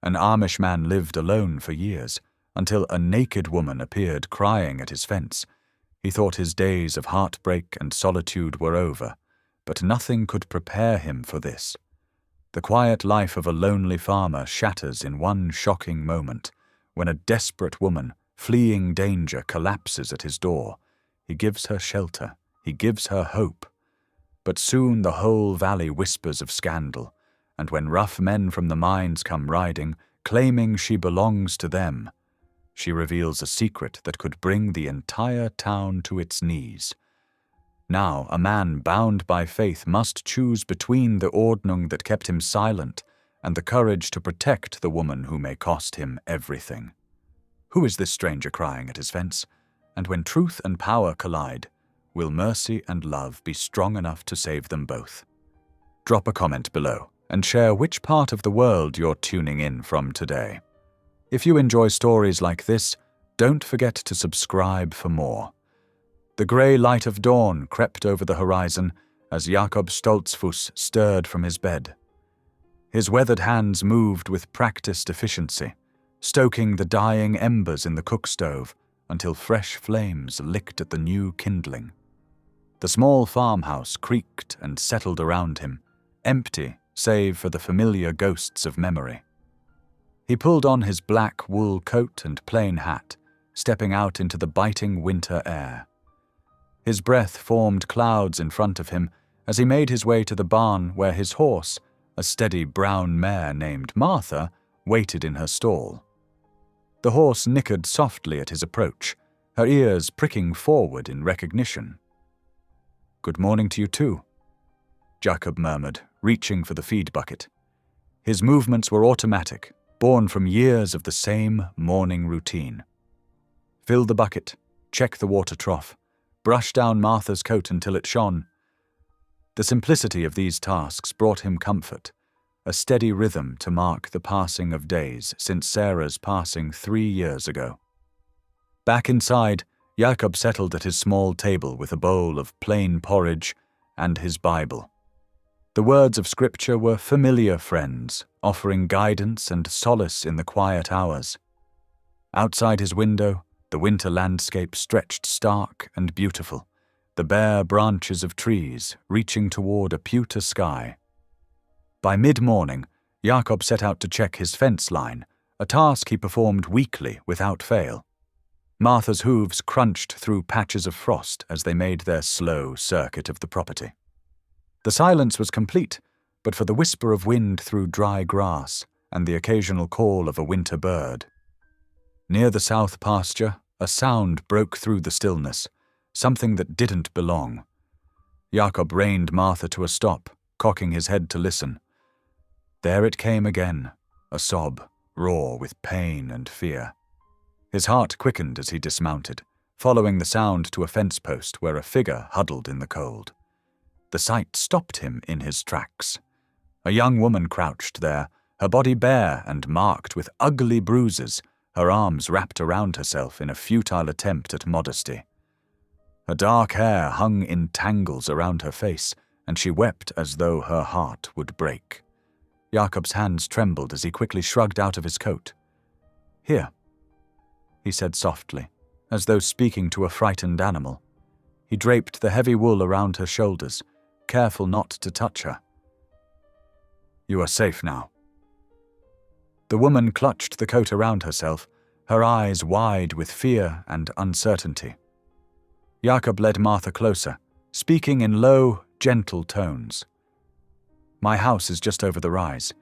An Amish man lived alone for years, until a naked woman appeared crying at his fence. He thought his days of heartbreak and solitude were over, but nothing could prepare him for this. The quiet life of a lonely farmer shatters in one shocking moment, when a desperate woman, fleeing danger, collapses at his door. He gives her shelter, he gives her hope. But soon the whole valley whispers of scandal, and when rough men from the mines come riding, claiming she belongs to them, she reveals a secret that could bring the entire town to its knees. Now a man bound by faith must choose between the ordnung that kept him silent and the courage to protect the woman who may cost him everything. Who is this stranger crying at his fence? And when truth and power collide, will mercy and love be strong enough to save them both? Drop a comment below and share which part of the world you're tuning in from today. If you enjoy stories like this, don't forget to subscribe for more. The grey light of dawn crept over the horizon as Jakob Stoltzfus stirred from his bed. His weathered hands moved with practiced efficiency, stoking the dying embers in the cook stove until fresh flames licked at the new kindling. The small farmhouse creaked and settled around him, empty save for the familiar ghosts of memory. He pulled on his black wool coat and plain hat, stepping out into the biting winter air. His breath formed clouds in front of him as he made his way to the barn where his horse, a steady brown mare named Martha, waited in her stall. The horse nickered softly at his approach, her ears pricking forward in recognition. "Good morning to you too," Jakob murmured, reaching for the feed bucket. His movements were automatic, born from years of the same morning routine. Fill the bucket, check the water trough, brush down Martha's coat until it shone. The simplicity of these tasks brought him comfort, a steady rhythm to mark the passing of days since Sarah's passing 3 years ago. Back inside, Jakob settled at his small table with a bowl of plain porridge and his Bible. The words of Scripture were familiar friends, offering guidance and solace in the quiet hours. Outside his window, the winter landscape stretched stark and beautiful, the bare branches of trees reaching toward a pewter sky. By mid-morning, Jakob set out to check his fence line, a task he performed weekly without fail. Martha's hooves crunched through patches of frost as they made their slow circuit of the property. The silence was complete, but for the whisper of wind through dry grass and the occasional call of a winter bird. Near the south pasture, a sound broke through the stillness, something that didn't belong. Jakob reined Martha to a stop, cocking his head to listen. There it came again, a sob, raw with pain and fear. His heart quickened as he dismounted, following the sound to a fence post where a figure huddled in the cold. The sight stopped him in his tracks. A young woman crouched there, her body bare and marked with ugly bruises, her arms wrapped around herself in a futile attempt at modesty. Her dark hair hung in tangles around her face, and she wept as though her heart would break. Jakob's hands trembled as he quickly shrugged out of his coat. "Here," he said softly, as though speaking to a frightened animal. He draped the heavy wool around her shoulders, careful not to touch her. "You are safe now." The woman clutched the coat around herself, her eyes wide with fear and uncertainty. Jakob led Martha closer, speaking in low, gentle tones. "My house is just over the rise.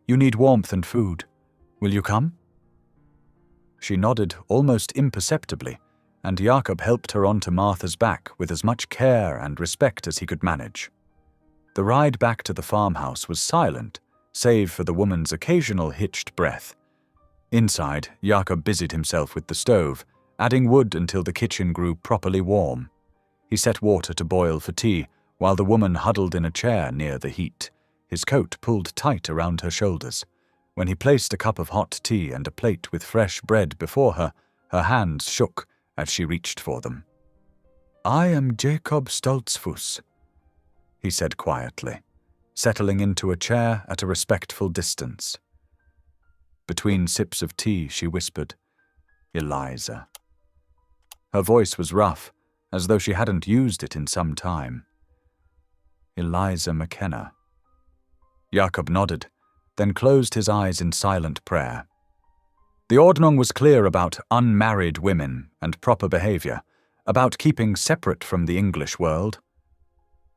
You need warmth and food. Will you come?" She nodded almost imperceptibly, and Jakob helped her onto Martha's back with as much care and respect as he could manage. The ride back to the farmhouse was silent, save for the woman's occasional hitched breath. Inside, Jakob busied himself with the stove, adding wood until the kitchen grew properly warm. He set water to boil for tea, while the woman huddled in a chair near the heat, his coat pulled tight around her shoulders. When he placed a cup of hot tea and a plate with fresh bread before her, her hands shook as she reached for them. "I am Jakob Stoltzfus," he said quietly, settling into a chair at a respectful distance. Between sips of tea, she whispered, "Eliza." Her voice was rough, as though she hadn't used it in some time. Eliza McKenna. Jakob nodded, then closed his eyes in silent prayer. The Ordnung was clear about unmarried women and proper behavior, about keeping separate from the English world.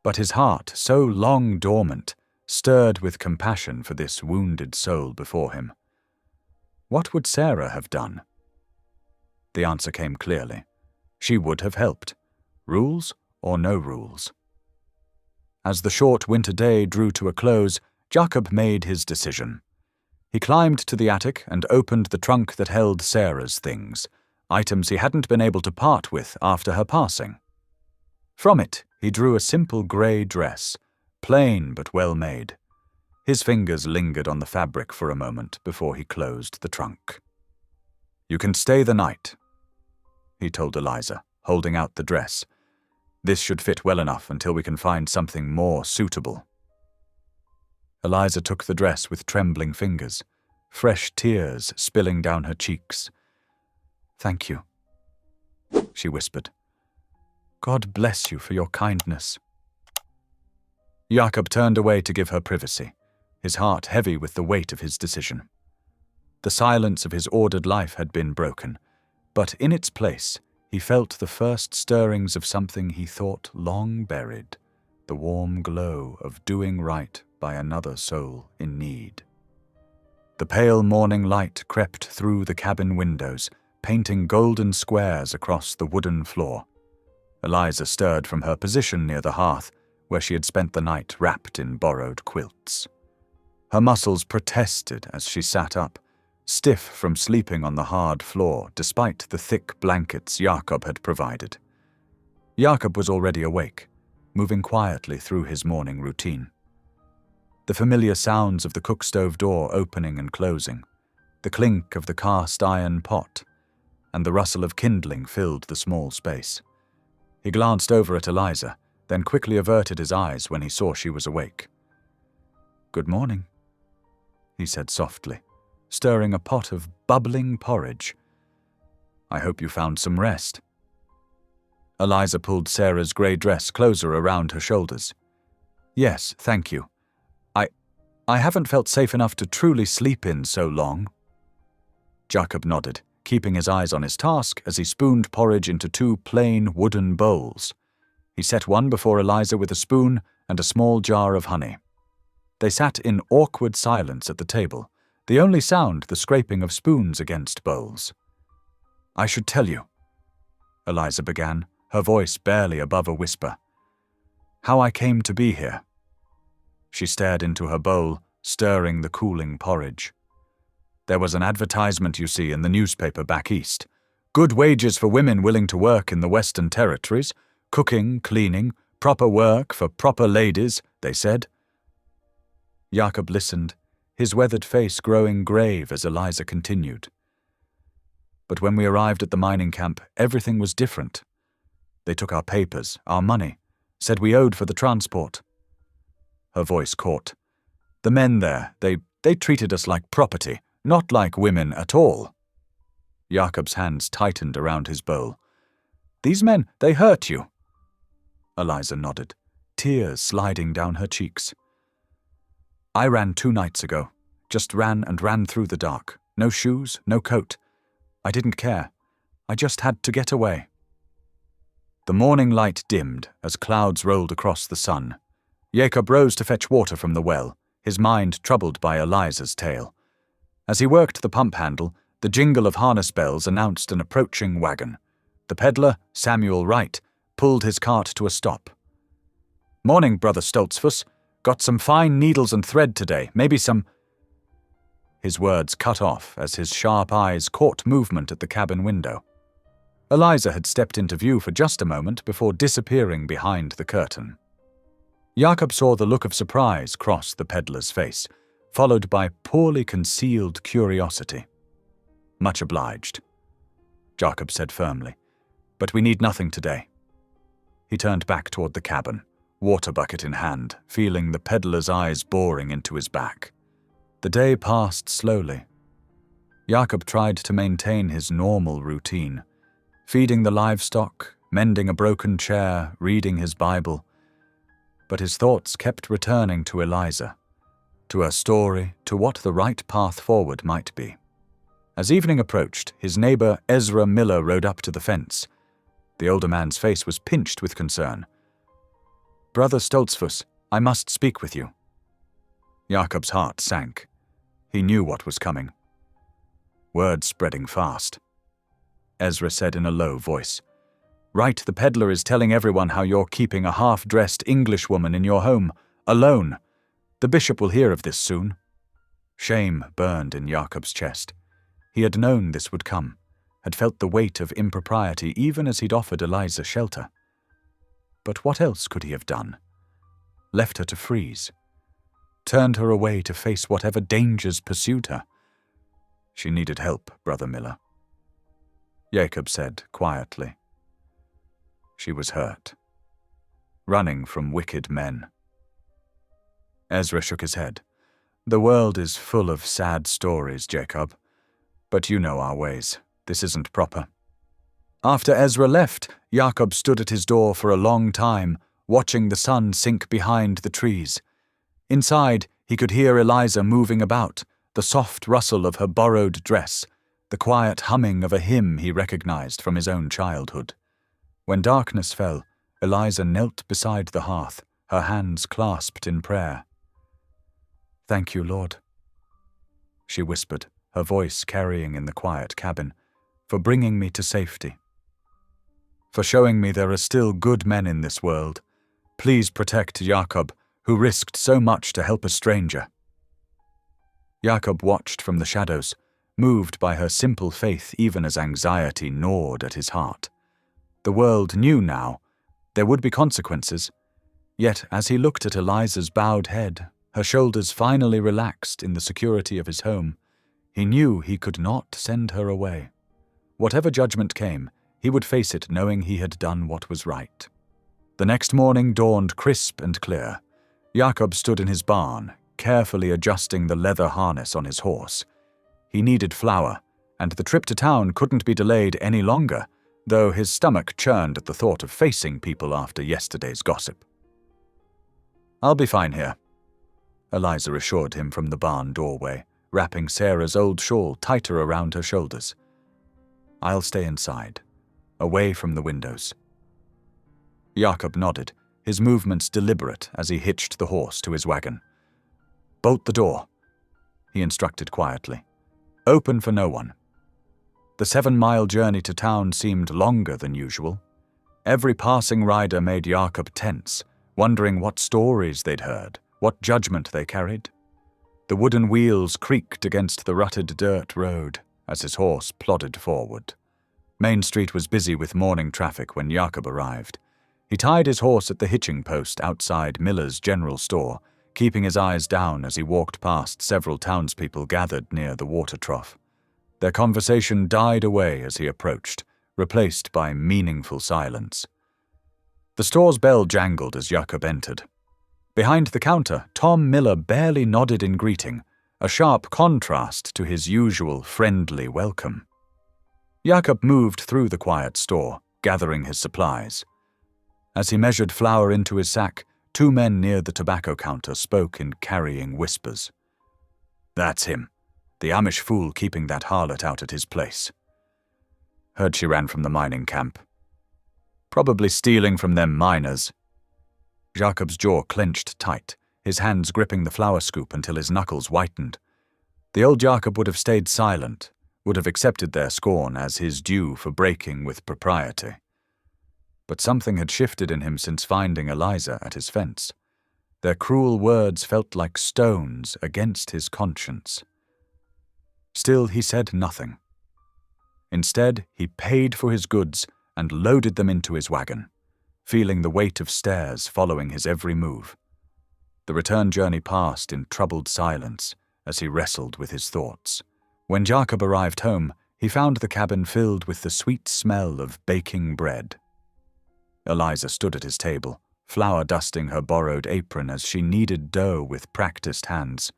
But his heart, so long dormant, stirred with compassion for this wounded soul before him. What would Sarah have done? The answer came clearly. She would have helped, rules or no rules. As the short winter day drew to a close, Jakob made his decision. He climbed to the attic and opened the trunk that held Sarah's things, items he hadn't been able to part with after her passing. From it, he drew a simple grey dress, plain but well made. His fingers lingered on the fabric for a moment before he closed the trunk. "You can stay the night," he told Eliza, holding out the dress. "This should fit well enough until we can find something more suitable." Eliza took the dress with trembling fingers, fresh tears spilling down her cheeks. "Thank you," she whispered. "God bless you for your kindness." Jakob turned away to give her privacy, his heart heavy with the weight of his decision. The silence of his ordered life had been broken, but in its place he felt the first stirrings of something he thought long buried, the warm glow of doing right by another soul in need. The pale morning light crept through the cabin windows, painting golden squares across the wooden floor. Eliza stirred from her position near the hearth, where she had spent the night wrapped in borrowed quilts. Her muscles protested as she sat up, stiff from sleeping on the hard floor despite the thick blankets Jakob had provided. Jakob was already awake, moving quietly through his morning routine. The familiar sounds of the cook-stove door opening and closing, the clink of the cast-iron pot, and the rustle of kindling filled the small space. He glanced over at Eliza, then quickly averted his eyes when he saw she was awake. "Good morning," he said softly, stirring a pot of bubbling porridge. "I hope you found some rest." Eliza pulled Sarah's grey dress closer around her shoulders. "Yes, thank you. I haven't felt safe enough to truly sleep in so long." Jakob nodded, keeping his eyes on his task as he spooned porridge into two plain wooden bowls. He set one before Eliza with a spoon and a small jar of honey. They sat in awkward silence at the table, the only sound the scraping of spoons against bowls. "I should tell you," Eliza began, her voice barely above a whisper, "how I came to be here." She stared into her bowl, stirring the cooling porridge. "There was an advertisement, you see, in the newspaper back east. Good wages for women willing to work in the Western Territories. Cooking, cleaning, proper work for proper ladies, they said." Jakob listened, his weathered face growing grave as Eliza continued. "But when we arrived at the mining camp, everything was different. They took our papers, our money, said we owed for the transport." Her voice caught. "The men there, they treated us like property, not like women at all." Jakob's hands tightened around his bowl. "These men, they hurt you?" Eliza nodded, tears sliding down her cheeks. "I ran 2 nights ago. Just ran and ran through the dark. No shoes, no coat. I didn't care. I just had to get away." The morning light dimmed as clouds rolled across the sun. Jakob rose to fetch water from the well, his mind troubled by Eliza's tale. As he worked the pump handle, the jingle of harness bells announced an approaching wagon. The peddler, Samuel Wright, pulled his cart to a stop. "Morning, Brother Stoltzfus. Got some fine needles and thread today, maybe some—" His words cut off as his sharp eyes caught movement at the cabin window. Eliza had stepped into view for just a moment before disappearing behind the curtain. Jakob saw the look of surprise cross the peddler's face, followed by poorly concealed curiosity. "Much obliged," Jakob said firmly, "but we need nothing today." He turned back toward the cabin, water bucket in hand, feeling the peddler's eyes boring into his back. The day passed slowly. Jacob tried to maintain his normal routine, feeding the livestock, mending a broken chair, reading his Bible. But his thoughts kept returning to Eliza, to her story, to what the right path forward might be. As evening approached, his neighbor Ezra Miller rode up to the fence. The older man's face was pinched with concern. "Brother Stoltzfus, I must speak with you." Jacob's heart sank. He knew what was coming. Word spreading fast. Ezra said in a low voice, "Right, the peddler is telling everyone how you're keeping a half-dressed Englishwoman in your home, alone. The bishop will hear of this soon." Shame burned in Jacob's chest. He had known this would come, had felt the weight of impropriety even as he'd offered Eliza shelter. But what else could he have done? Left her to freeze? Turned her away to face whatever dangers pursued her? She needed help, Brother Miller. Jacob said quietly. She was hurt. Running from wicked men. Ezra shook his head. "The world is full of sad stories, Jacob. But you know our ways. This isn't proper." After Ezra left, Jacob stood at his door for a long time, watching the sun sink behind the trees. Inside, he could hear Eliza moving about, the soft rustle of her borrowed dress, the quiet humming of a hymn he recognized from his own childhood. When darkness fell, Eliza knelt beside the hearth, her hands clasped in prayer. "Thank you, Lord," she whispered, her voice carrying in the quiet cabin, "for bringing me to safety. For showing me there are still good men in this world. Please protect Jacob, who risked so much to help a stranger." Jacob watched from the shadows, moved by her simple faith even as anxiety gnawed at his heart. The world knew now there would be consequences, yet as he looked at Eliza's bowed head, her shoulders finally relaxed in the security of his home, he knew he could not send her away. Whatever judgment came, he would face it knowing he had done what was right. The next morning dawned crisp and clear. Jacob stood in his barn, carefully adjusting the leather harness on his horse. He needed flour, and the trip to town couldn't be delayed any longer, though his stomach churned at the thought of facing people after yesterday's gossip. "I'll be fine here," Eliza assured him from the barn doorway, wrapping Sarah's old shawl tighter around her shoulders. "I'll stay inside, away from the windows." Jacob nodded, his movements deliberate as he hitched the horse to his wagon. "Bolt the door," he instructed quietly. "Open for no one." The 7-mile journey to town seemed longer than usual. Every passing rider made Jacob tense, wondering what stories they'd heard, what judgment they carried. The wooden wheels creaked against the rutted dirt road as his horse plodded forward. Main Street was busy with morning traffic when Jacob arrived. He tied his horse at the hitching post outside Miller's general store, keeping his eyes down as he walked past several townspeople gathered near the water trough. Their conversation died away as he approached, replaced by meaningful silence. The store's bell jangled as Jacob entered. Behind the counter, Tom Miller barely nodded in greeting, a sharp contrast to his usual friendly welcome. Jacob moved through the quiet store, gathering his supplies. As he measured flour into his sack, 2 men near the tobacco counter spoke in carrying whispers. "That's him, the Amish fool keeping that harlot out at his place. Heard she ran from the mining camp. Probably stealing from them miners." Jacob's jaw clenched tight, his hands gripping the flour scoop until his knuckles whitened. The old Jacob would have stayed silent, would have accepted their scorn as his due for breaking with propriety. But something had shifted in him since finding Eliza at his fence. Their cruel words felt like stones against his conscience. Still, he said nothing. Instead, he paid for his goods and loaded them into his wagon, feeling the weight of stares following his every move. The return journey passed in troubled silence as he wrestled with his thoughts. When Jacob arrived home, he found the cabin filled with the sweet smell of baking bread. Eliza stood at his table, flour dusting her borrowed apron as she kneaded dough with practiced hands.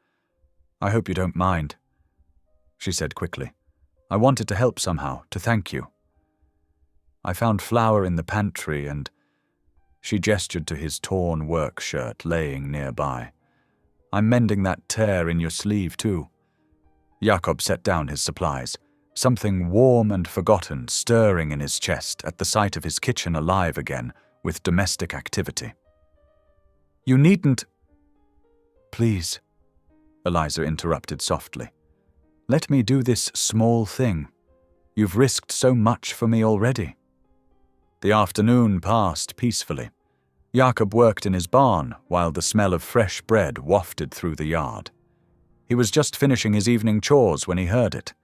"I hope you don't mind," she said quickly, I wanted to help somehow, to thank you. I found flour in the pantry and—" She gestured to his torn work shirt laying nearby. "I'm mending that tear in your sleeve too." Jakob set down his supplies, something warm and forgotten stirring in his chest at the sight of his kitchen alive again with domestic activity. "You needn't—" "Please," Eliza interrupted softly. "Let me do this small thing. You've risked so much for me already." The afternoon passed peacefully. Jakob worked in his barn while the smell of fresh bread wafted through the yard. He was just finishing his evening chores when he heard it,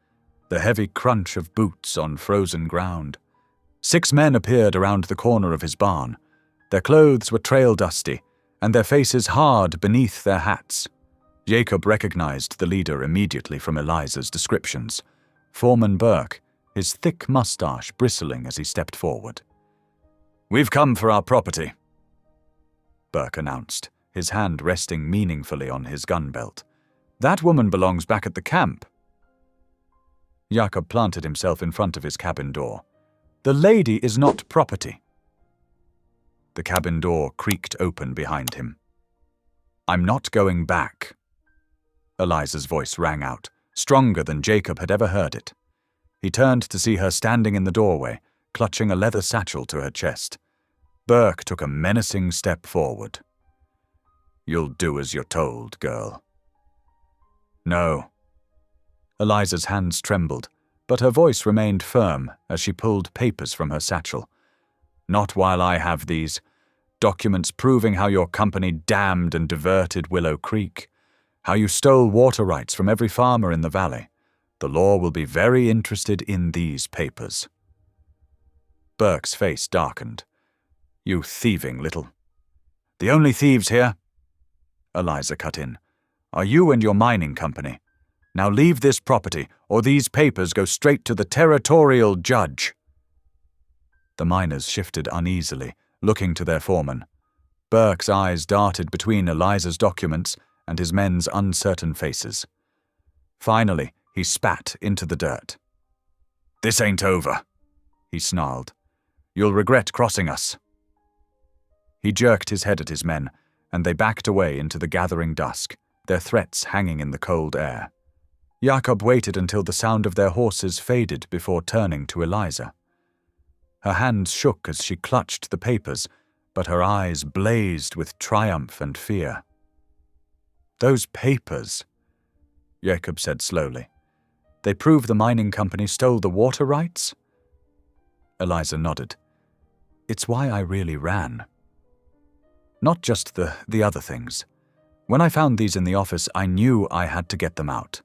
the heavy crunch of boots on frozen ground. 6 men appeared around the corner of his barn. Their clothes were trail-dusty, and their faces hard beneath their hats. Jacob recognized the leader immediately from Eliza's descriptions. Foreman Burke, his thick mustache bristling as he stepped forward. "We've come for our property," Burke announced, his hand resting meaningfully on his gun belt. "That woman belongs back at the camp." Jakob planted himself in front of his cabin door. "The lady is not property." The cabin door creaked open behind him. "I'm not going back." Eliza's voice rang out, stronger than Jacob had ever heard it. He turned to see her standing in the doorway, clutching a leather satchel to her chest. Burke took a menacing step forward. "You'll do as you're told, girl." "No." Eliza's hands trembled, but her voice remained firm as she pulled papers from her satchel. "Not while I have these. Documents proving how your company dammed and diverted Willow Creek, how you stole water rights from every farmer in the valley. The law will be very interested in these papers." Burke's face darkened. "You thieving little—" "The only thieves here," Eliza cut in, "are you and your mining company. Now leave this property, or these papers go straight to the territorial judge." The miners shifted uneasily, looking to their foreman. Burke's eyes darted between Eliza's documents and his men's uncertain faces. Finally, he spat into the dirt. "This ain't over," he snarled. "You'll regret crossing us." He jerked his head at his men, and they backed away into the gathering dusk, their threats hanging in the cold air. Jakob waited until the sound of their horses faded before turning to Eliza. Her hands shook as she clutched the papers, but her eyes blazed with triumph and fear. "Those papers," Jacob said slowly. "They prove the mining company stole the water rights?" Eliza nodded. "It's why I really ran. Not just the other things. When I found these in the office, I knew I had to get them out.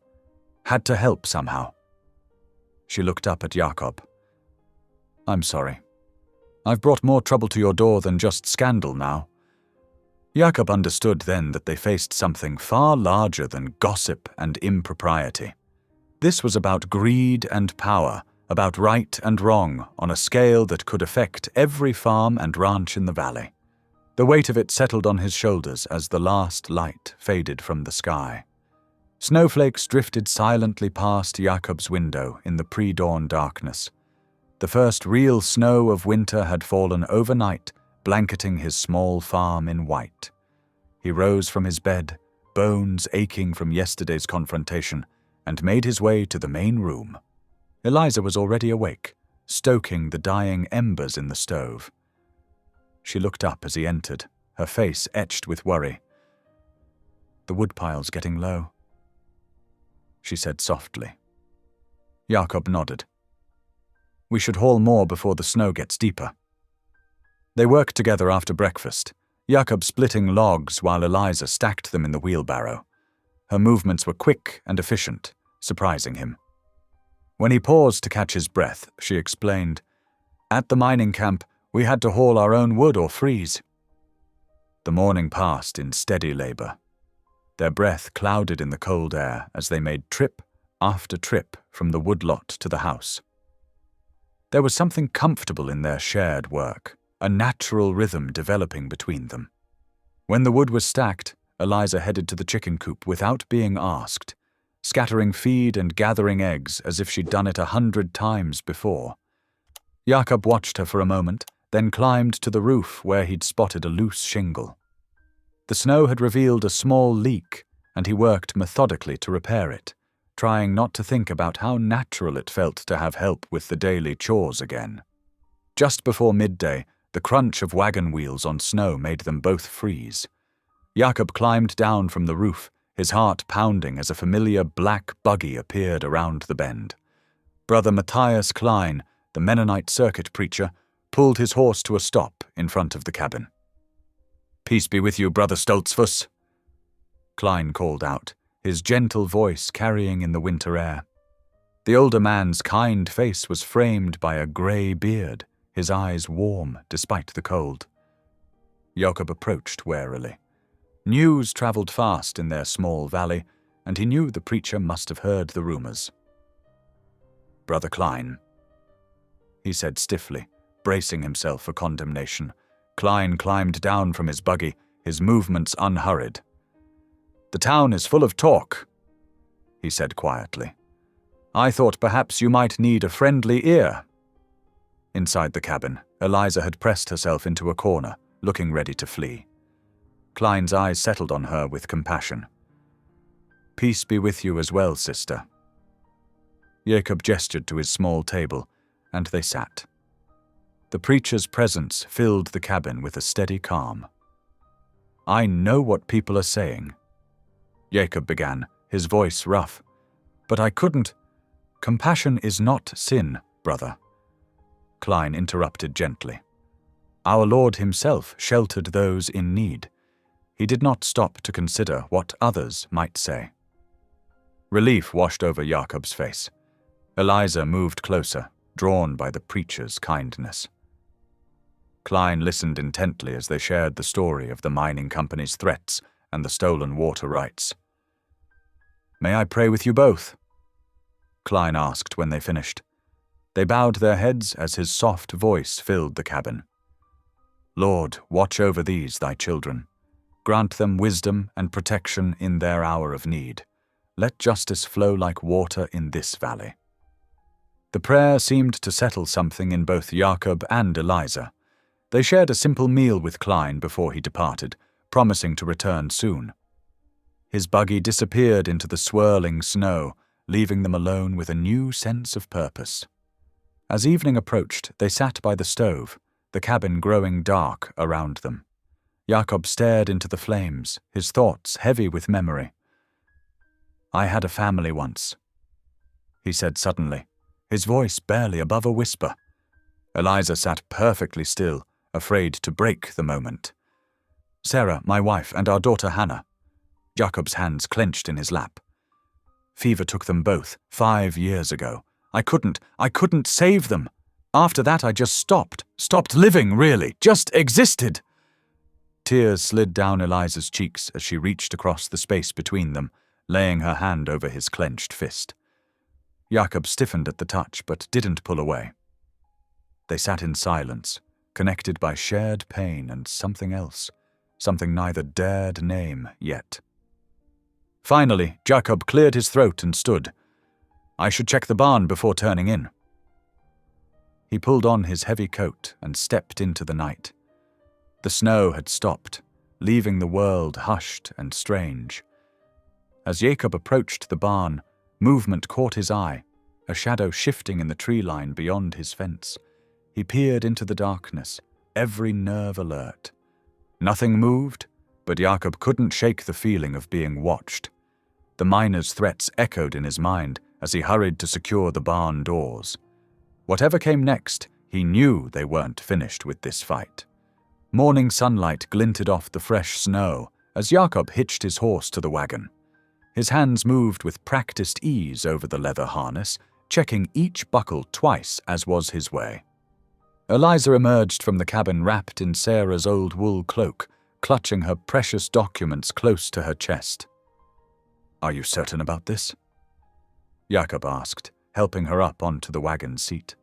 Had to help somehow." She looked up at Jakob. "I'm sorry. I've brought more trouble to your door than just scandal now." Jakob understood then that they faced something far larger than gossip and impropriety. This was about greed and power, about right and wrong on a scale that could affect every farm and ranch in the valley. The weight of it settled on his shoulders as the last light faded from the sky. Snowflakes drifted silently past Jakob's window in the pre-dawn darkness. The first real snow of winter had fallen overnight, blanketing his small farm in white. He rose from his bed, bones aching from yesterday's confrontation, and made his way to the main room. Eliza was already awake, stoking the dying embers in the stove. She looked up as he entered, her face etched with worry. "The woodpile's getting low," she said softly. Jakob nodded. "We should haul more before the snow gets deeper." They worked together after breakfast, Jakob splitting logs while Eliza stacked them in the wheelbarrow. Her movements were quick and efficient, surprising him. When he paused to catch his breath, she explained, "At the mining camp, we had to haul our own wood or freeze." The morning passed in steady labor. Their breath clouded in the cold air as they made trip after trip from the woodlot to the house. There was something comfortable in their shared work, a natural rhythm developing between them. When the wood was stacked, Eliza headed to the chicken coop without being asked. scattering feed and gathering eggs as if she'd done it 100 times before. Jakob watched her for a moment, then climbed to the roof where he'd spotted a loose shingle. The snow had revealed a small leak, and he worked methodically to repair it, trying not to think about how natural it felt to have help with the daily chores again. Just before midday, the crunch of wagon wheels on snow made them both freeze. Jakob climbed down from the roof, his heart pounding as a familiar black buggy appeared around the bend. Brother Matthias Klein, the Mennonite circuit preacher, pulled his horse to a stop in front of the cabin. "Peace be with you, Brother Stoltzfus," Klein called out, his gentle voice carrying in the winter air. The older man's kind face was framed by a grey beard, his eyes warm despite the cold. Jakob approached warily. News travelled fast in their small valley, and he knew the preacher must have heard the rumours. "Brother Klein," he said stiffly, bracing himself for condemnation. Klein climbed down from his buggy, his movements unhurried. "The town is full of talk," he said quietly. "I thought perhaps you might need a friendly ear." Inside the cabin, Eliza had pressed herself into a corner, looking ready to flee. Klein's eyes settled on her with compassion. "Peace be with you as well, sister." Jakob gestured to his small table, and they sat. The preacher's presence filled the cabin with a steady calm. "I know what people are saying," Jakob began, his voice rough. "But I couldn't. Compassion is not sin, brother," Klein interrupted gently. "Our Lord himself sheltered those in need. He did not stop to consider what others might say." Relief washed over Jakob's face. Eliza moved closer, drawn by the preacher's kindness. Klein listened intently as they shared the story of the mining company's threats and the stolen water rights. "May I pray with you both?" Klein asked when they finished. They bowed their heads as his soft voice filled the cabin. "Lord, watch over these, thy children. Grant them wisdom and protection in their hour of need. Let justice flow like water in this valley." The prayer seemed to settle something in both Jakob and Eliza. They shared a simple meal with Klein before he departed, promising to return soon. His buggy disappeared into the swirling snow, leaving them alone with a new sense of purpose. As evening approached, they sat by the stove, the cabin growing dark around them. Jakob stared into the flames, his thoughts heavy with memory. "I had a family once," he said suddenly, his voice barely above a whisper. Eliza sat perfectly still, afraid to break the moment. "Sarah, my wife, and our daughter Hannah." Jacob's hands clenched in his lap. "Fever took them both 5 years ago. I couldn't save them. After that I just stopped living, really, just existed." Tears slid down Eliza's cheeks as she reached across the space between them, laying her hand over his clenched fist. Jakob stiffened at the touch, but didn't pull away. They sat in silence, connected by shared pain and something else, something neither dared name yet. Finally, Jakob cleared his throat and stood. "I should check the barn before turning in." He pulled on his heavy coat and stepped into the night. The snow had stopped, leaving the world hushed and strange. As Jakob approached the barn, movement caught his eye, a shadow shifting in the tree line beyond his fence. He peered into the darkness, every nerve alert. Nothing moved, but Jakob couldn't shake the feeling of being watched. The miner's threats echoed in his mind as he hurried to secure the barn doors. Whatever came next, he knew they weren't finished with this fight. Morning sunlight glinted off the fresh snow as Jakob hitched his horse to the wagon. His hands moved with practiced ease over the leather harness, checking each buckle twice as was his way. Eliza emerged from the cabin wrapped in Sarah's old wool cloak, clutching her precious documents close to her chest. "Are you certain about this?" Jakob asked, helping her up onto the wagon seat.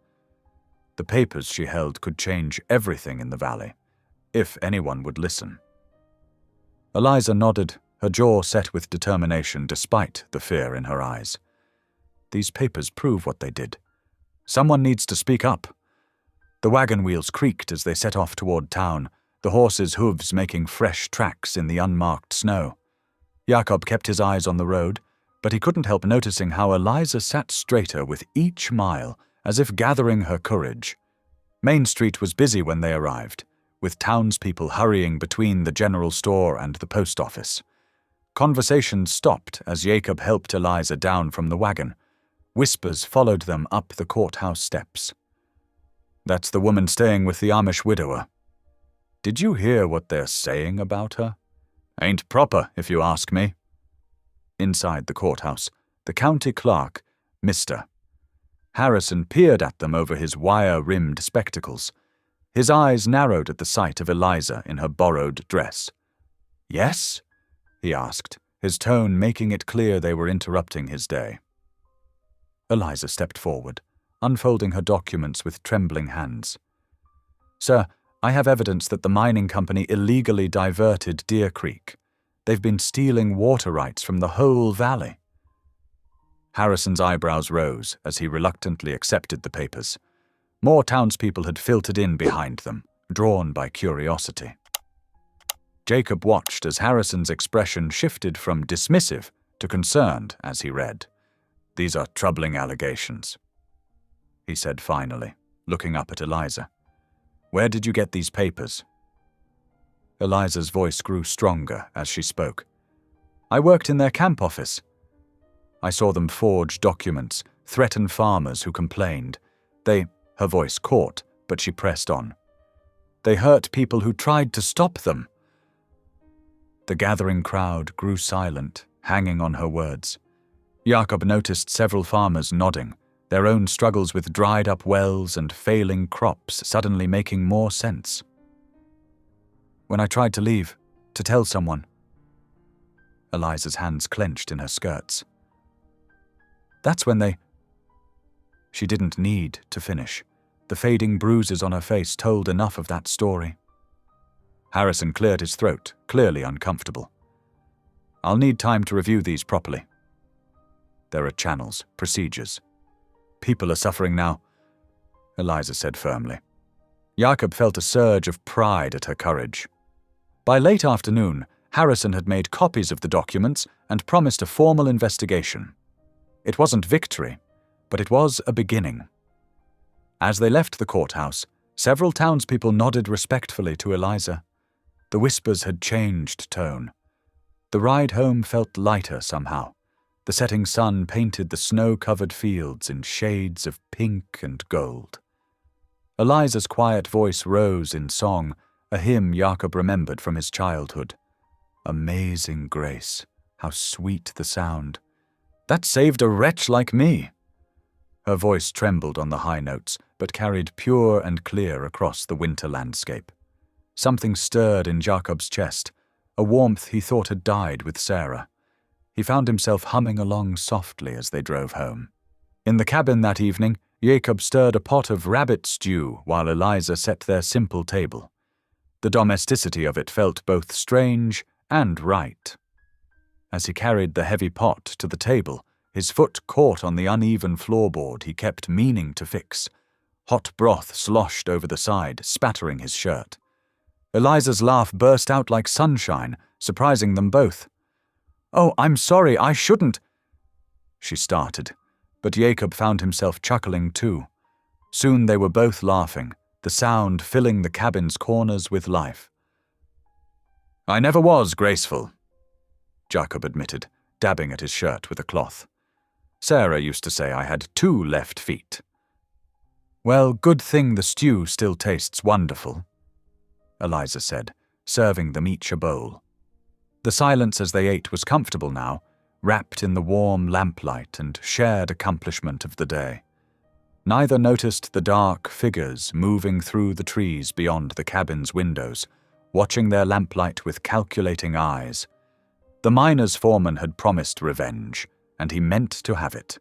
The papers she held could change everything in the valley, if anyone would listen. Eliza nodded, her jaw set with determination despite the fear in her eyes. These papers prove what they did. Someone needs to speak up. The wagon wheels creaked as they set off toward town, the horses' hooves making fresh tracks in the unmarked snow. Jakob kept his eyes on the road, but he couldn't help noticing how Eliza sat straighter with each mile, as if gathering her courage. Main Street was busy when they arrived, with townspeople hurrying between the general store and the post office. Conversations stopped as Jakob helped Eliza down from the wagon. Whispers followed them up the courthouse steps. "That's the woman staying with the Amish widower. Did you hear what they're saying about her? Ain't proper, if you ask me." Inside the courthouse, the county clerk, Mr. Harrison, peered at them over his wire-rimmed spectacles. His eyes narrowed at the sight of Eliza in her borrowed dress. "Yes?" he asked, his tone making it clear they were interrupting his day. Eliza stepped forward, unfolding her documents with trembling hands. "Sir, I have evidence that the mining company illegally diverted Deer Creek. They've been stealing water rights from the whole valley." Harrison's eyebrows rose as he reluctantly accepted the papers. More townspeople had filtered in behind them, drawn by curiosity. Jacob watched as Harrison's expression shifted from dismissive to concerned as he read. "These are troubling allegations," he said finally, looking up at Eliza. "Where did you get these papers?" Eliza's voice grew stronger as she spoke. "I worked in their camp office. I saw them forge documents, threaten farmers who complained. Her voice caught, but she pressed on. "They hurt people who tried to stop them." The gathering crowd grew silent, hanging on her words. Jakob noticed several farmers nodding, their own struggles with dried-up wells and failing crops suddenly making more sense. "When I tried to leave, to tell someone." Eliza's hands clenched in her skirts. "That's when they—" She didn't need to finish. The fading bruises on her face told enough of that story. Harrison cleared his throat, clearly uncomfortable. "I'll need time to review these properly. There are channels, procedures. People are suffering now," Eliza said firmly. Jakob felt a surge of pride at her courage. By late afternoon, Harrison had made copies of the documents and promised a formal investigation. It wasn't victory, but it was a beginning. As they left the courthouse, several townspeople nodded respectfully to Eliza. The whispers had changed tone. The ride home felt lighter somehow. The setting sun painted the snow-covered fields in shades of pink and gold. Eliza's quiet voice rose in song, a hymn Jakob remembered from his childhood. "Amazing grace, how sweet the sound. That saved a wretch like me." Her voice trembled on the high notes, but carried pure and clear across the winter landscape. Something stirred in Jacob's chest, a warmth he thought had died with Sarah. He found himself humming along softly as they drove home. In the cabin that evening, Jacob stirred a pot of rabbit stew while Eliza set their simple table. The domesticity of it felt both strange and right. As he carried the heavy pot to the table, his foot caught on the uneven floorboard he kept meaning to fix. Hot broth sloshed over the side, spattering his shirt. Eliza's laugh burst out like sunshine, surprising them both. "Oh, I'm sorry, I shouldn't," she started, but Jacob found himself chuckling too. Soon they were both laughing, the sound filling the cabin's corners with life. "I never was graceful," Jacob admitted, dabbing at his shirt with a cloth. "Sarah used to say I had 2 left feet." "Well, good thing the stew still tastes wonderful," Eliza said, serving them each a bowl. The silence as they ate was comfortable now, wrapped in the warm lamplight and shared accomplishment of the day. Neither noticed the dark figures moving through the trees beyond the cabin's windows, watching their lamplight with calculating eyes. The miners' foreman had promised revenge, and he meant to have it.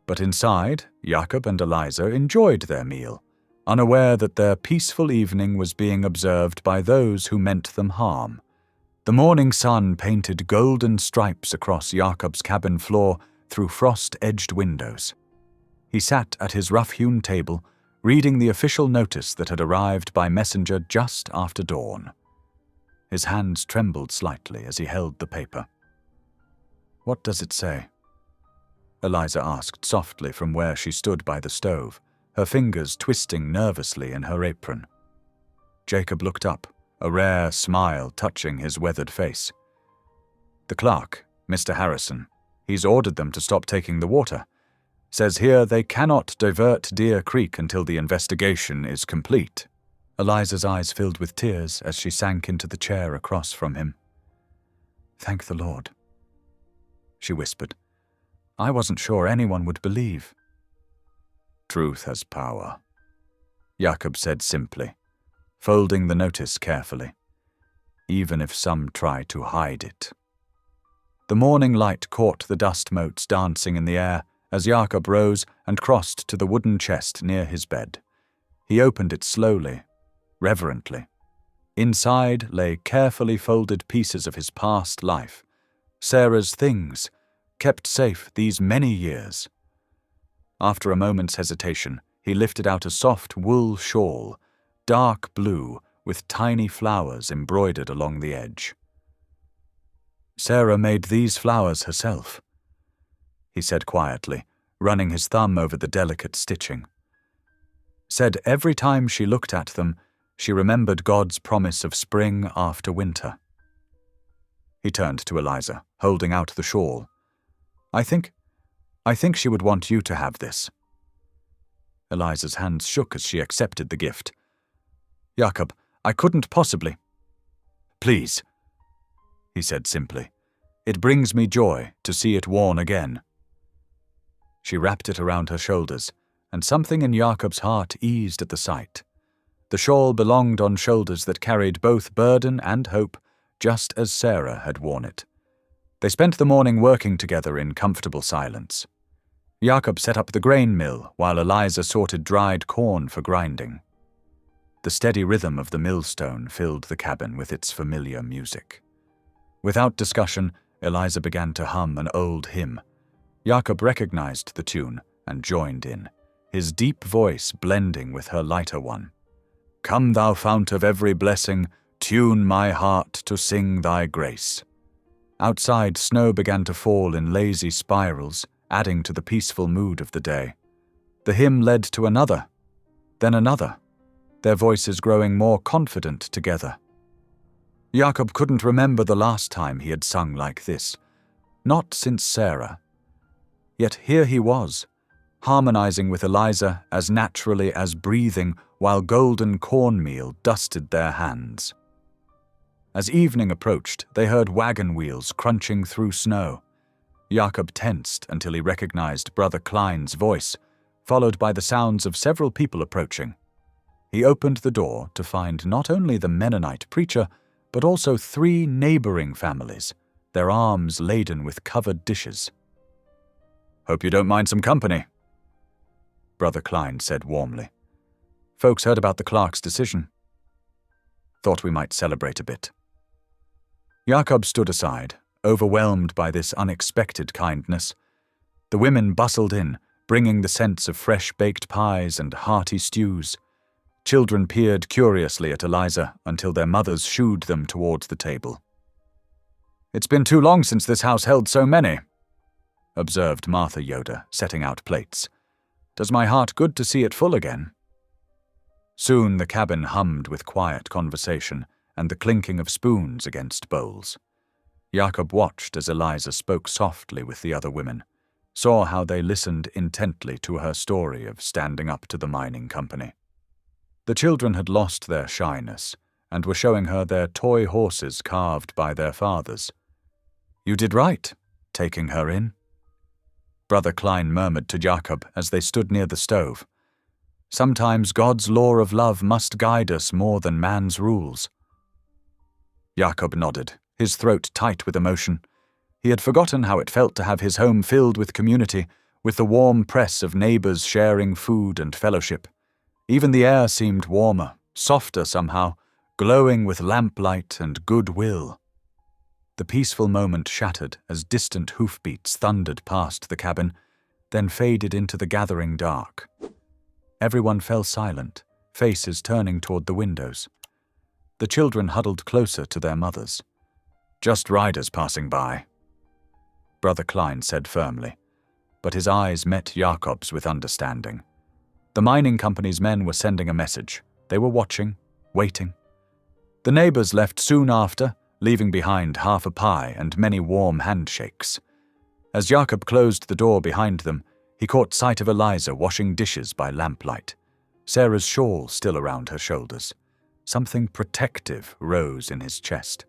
But inside, Jakob and Eliza enjoyed their meal, unaware that their peaceful evening was being observed by those who meant them harm. The morning sun painted golden stripes across Jakob's cabin floor through frost-edged windows. He sat at his rough-hewn table, reading the official notice that had arrived by messenger just after dawn. His hands trembled slightly as he held the paper. "What does it say?" Eliza asked softly from where she stood by the stove, her fingers twisting nervously in her apron. Jacob looked up, a rare smile touching his weathered face. "The clerk, Mr. Harrison, he's ordered them to stop taking the water. Says here they cannot divert Deer Creek until the investigation is complete." Eliza's eyes filled with tears as she sank into the chair across from him. "Thank the Lord," she whispered. "I wasn't sure anyone would believe." "Truth has power," Jacob said simply, folding the notice carefully, "even if some try to hide it." The morning light caught the dust motes dancing in the air as Jacob rose and crossed to the wooden chest near his bed. He opened it slowly, reverently. Inside lay carefully folded pieces of his past life, Sarah's things, kept safe these many years. After a moment's hesitation, he lifted out a soft wool shawl, dark blue with tiny flowers embroidered along the edge. "Sarah made these flowers herself," he said quietly, running his thumb over the delicate stitching. "Said every time she looked at them, she remembered God's promise of spring after winter." He turned to Eliza, holding out the shawl. I think she would want you to have this." Eliza's hands shook as she accepted the gift. "Jacob, I couldn't possibly." "Please," he said simply. "It brings me joy to see it worn again." She wrapped it around her shoulders, and something in Jacob's heart eased at the sight. The shawl belonged on shoulders that carried both burden and hope, just as Sarah had worn it. They spent the morning working together in comfortable silence. Jacob set up the grain mill while Eliza sorted dried corn for grinding. The steady rhythm of the millstone filled the cabin with its familiar music. Without discussion, Eliza began to hum an old hymn. Jacob recognized the tune and joined in, his deep voice blending with her lighter one. "Come, thou fount of every blessing, tune my heart to sing thy grace." Outside, snow began to fall in lazy spirals, adding to the peaceful mood of the day. The hymn led to another, then another, their voices growing more confident together. Jacob couldn't remember the last time he had sung like this, not since Sarah. Yet here he was, harmonizing with Eliza as naturally as breathing while golden cornmeal dusted their hands. As evening approached, they heard wagon wheels crunching through snow. Jacob tensed until he recognized Brother Klein's voice, followed by the sounds of several people approaching. He opened the door to find not only the Mennonite preacher, but also 3 neighboring families, their arms laden with covered dishes. "Hope you don't mind some company," Brother Klein said warmly. "Folks heard about the clerk's decision. Thought we might celebrate a bit." Jacob stood aside, overwhelmed by this unexpected kindness. The women bustled in, bringing the scents of fresh-baked pies and hearty stews. Children peered curiously at Eliza until their mothers shooed them towards the table. "It's been too long since this house held so many," observed Martha Yoder, setting out plates. "Does my heart good to see it full again?" Soon the cabin hummed with quiet conversation and the clinking of spoons against bowls. Jacob watched as Eliza spoke softly with the other women, saw how they listened intently to her story of standing up to the mining company. The children had lost their shyness and were showing her their toy horses carved by their fathers. "You did right, taking her in," Brother Klein murmured to Jacob as they stood near the stove. "Sometimes God's law of love must guide us more than man's rules." Jacob nodded, his throat tight with emotion. He had forgotten how it felt to have his home filled with community, with the warm press of neighbors sharing food and fellowship. Even the air seemed warmer, softer somehow, glowing with lamplight and goodwill. The peaceful moment shattered as distant hoofbeats thundered past the cabin, then faded into the gathering dark. Everyone fell silent, faces turning toward the windows. The children huddled closer to their mothers. "Just riders passing by," Brother Klein said firmly, but his eyes met Jakob's with understanding. The mining company's men were sending a message. They were watching, waiting. The neighbors left soon after, leaving behind half a pie and many warm handshakes. As Jakob closed the door behind them, he caught sight of Eliza washing dishes by lamplight, Sarah's shawl still around her shoulders. Something protective rose in his chest.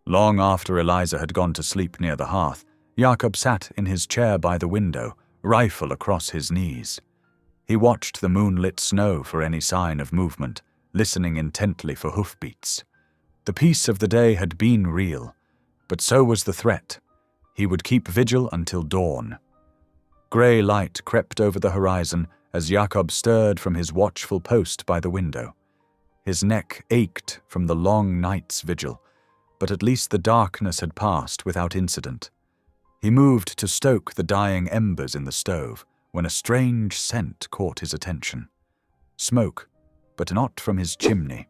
Long after Eliza had gone to sleep near the hearth, Jakob sat in his chair by the window, rifle across his knees. He watched the moonlit snow for any sign of movement, listening intently for hoofbeats. The peace of the day had been real, but so was the threat. He would keep vigil until dawn. Grey light crept over the horizon as Jakob stirred from his watchful post by the window. His neck ached from the long night's vigil, but at least the darkness had passed without incident. He moved to stoke the dying embers in the stove when a strange scent caught his attention. Smoke, but not from his chimney.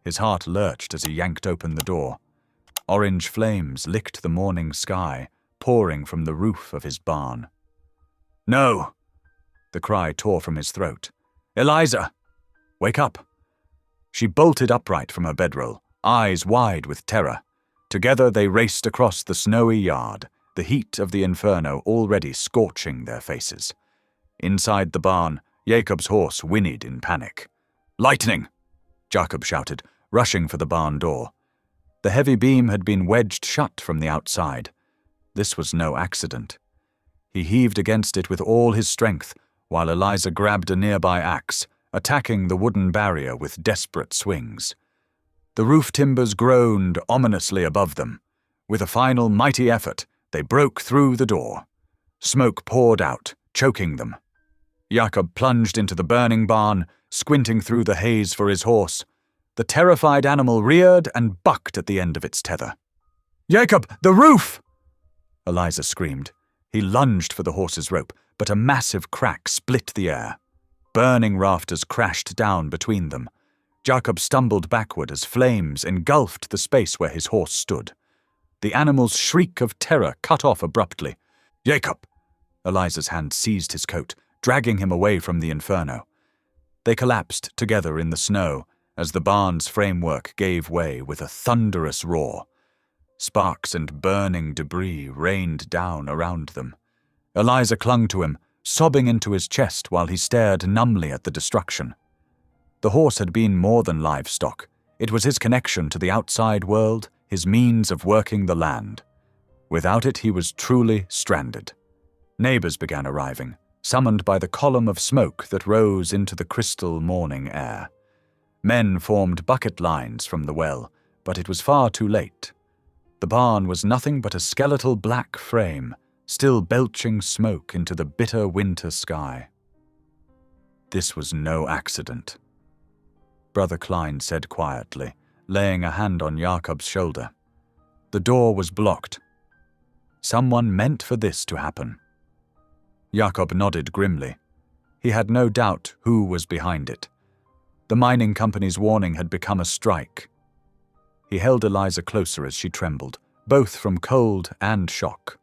His heart lurched as he yanked open the door. Orange flames licked the morning sky, pouring from the roof of his barn. "No!" The cry tore from his throat. "Eliza! Wake up!" She bolted upright from her bedroll, eyes wide with terror. Together they raced across the snowy yard, the heat of the inferno already scorching their faces. Inside the barn, Jacob's horse whinnied in panic. "Lightning!" Jakob shouted, rushing for the barn door. The heavy beam had been wedged shut from the outside. This was no accident. He heaved against it with all his strength, while Eliza grabbed a nearby axe, attacking the wooden barrier with desperate swings. The roof timbers groaned ominously above them. With a final mighty effort, they broke through the door. Smoke poured out, choking them. Jakob plunged into the burning barn, squinting through the haze for his horse. The terrified animal reared and bucked at the end of its tether. "Jakob, the roof!" Eliza screamed. He lunged for the horse's rope, but a massive crack split the air. Burning rafters crashed down between them. Jakob stumbled backward as flames engulfed the space where his horse stood. The animal's shriek of terror cut off abruptly. "Jakob!" Eliza's hand seized his coat, dragging him away from the inferno. They collapsed together in the snow as the barn's framework gave way with a thunderous roar. Sparks and burning debris rained down around them. Eliza clung to him, sobbing into his chest while he stared numbly at the destruction. The horse had been more than livestock. It was his connection to the outside world, his means of working the land. Without it, he was truly stranded. Neighbors began arriving, summoned by the column of smoke that rose into the crystal morning air. Men formed bucket lines from the well, but it was far too late. The barn was nothing but a skeletal black frame, still belching smoke into the bitter winter sky. This was no accident, Brother Klein said quietly, laying a hand on Jakob's shoulder. The door was blocked. Someone meant for this to happen. Jakob nodded grimly. He had no doubt who was behind it. The mining company's warning had become a strike. He held Eliza closer as she trembled, both from cold and shock.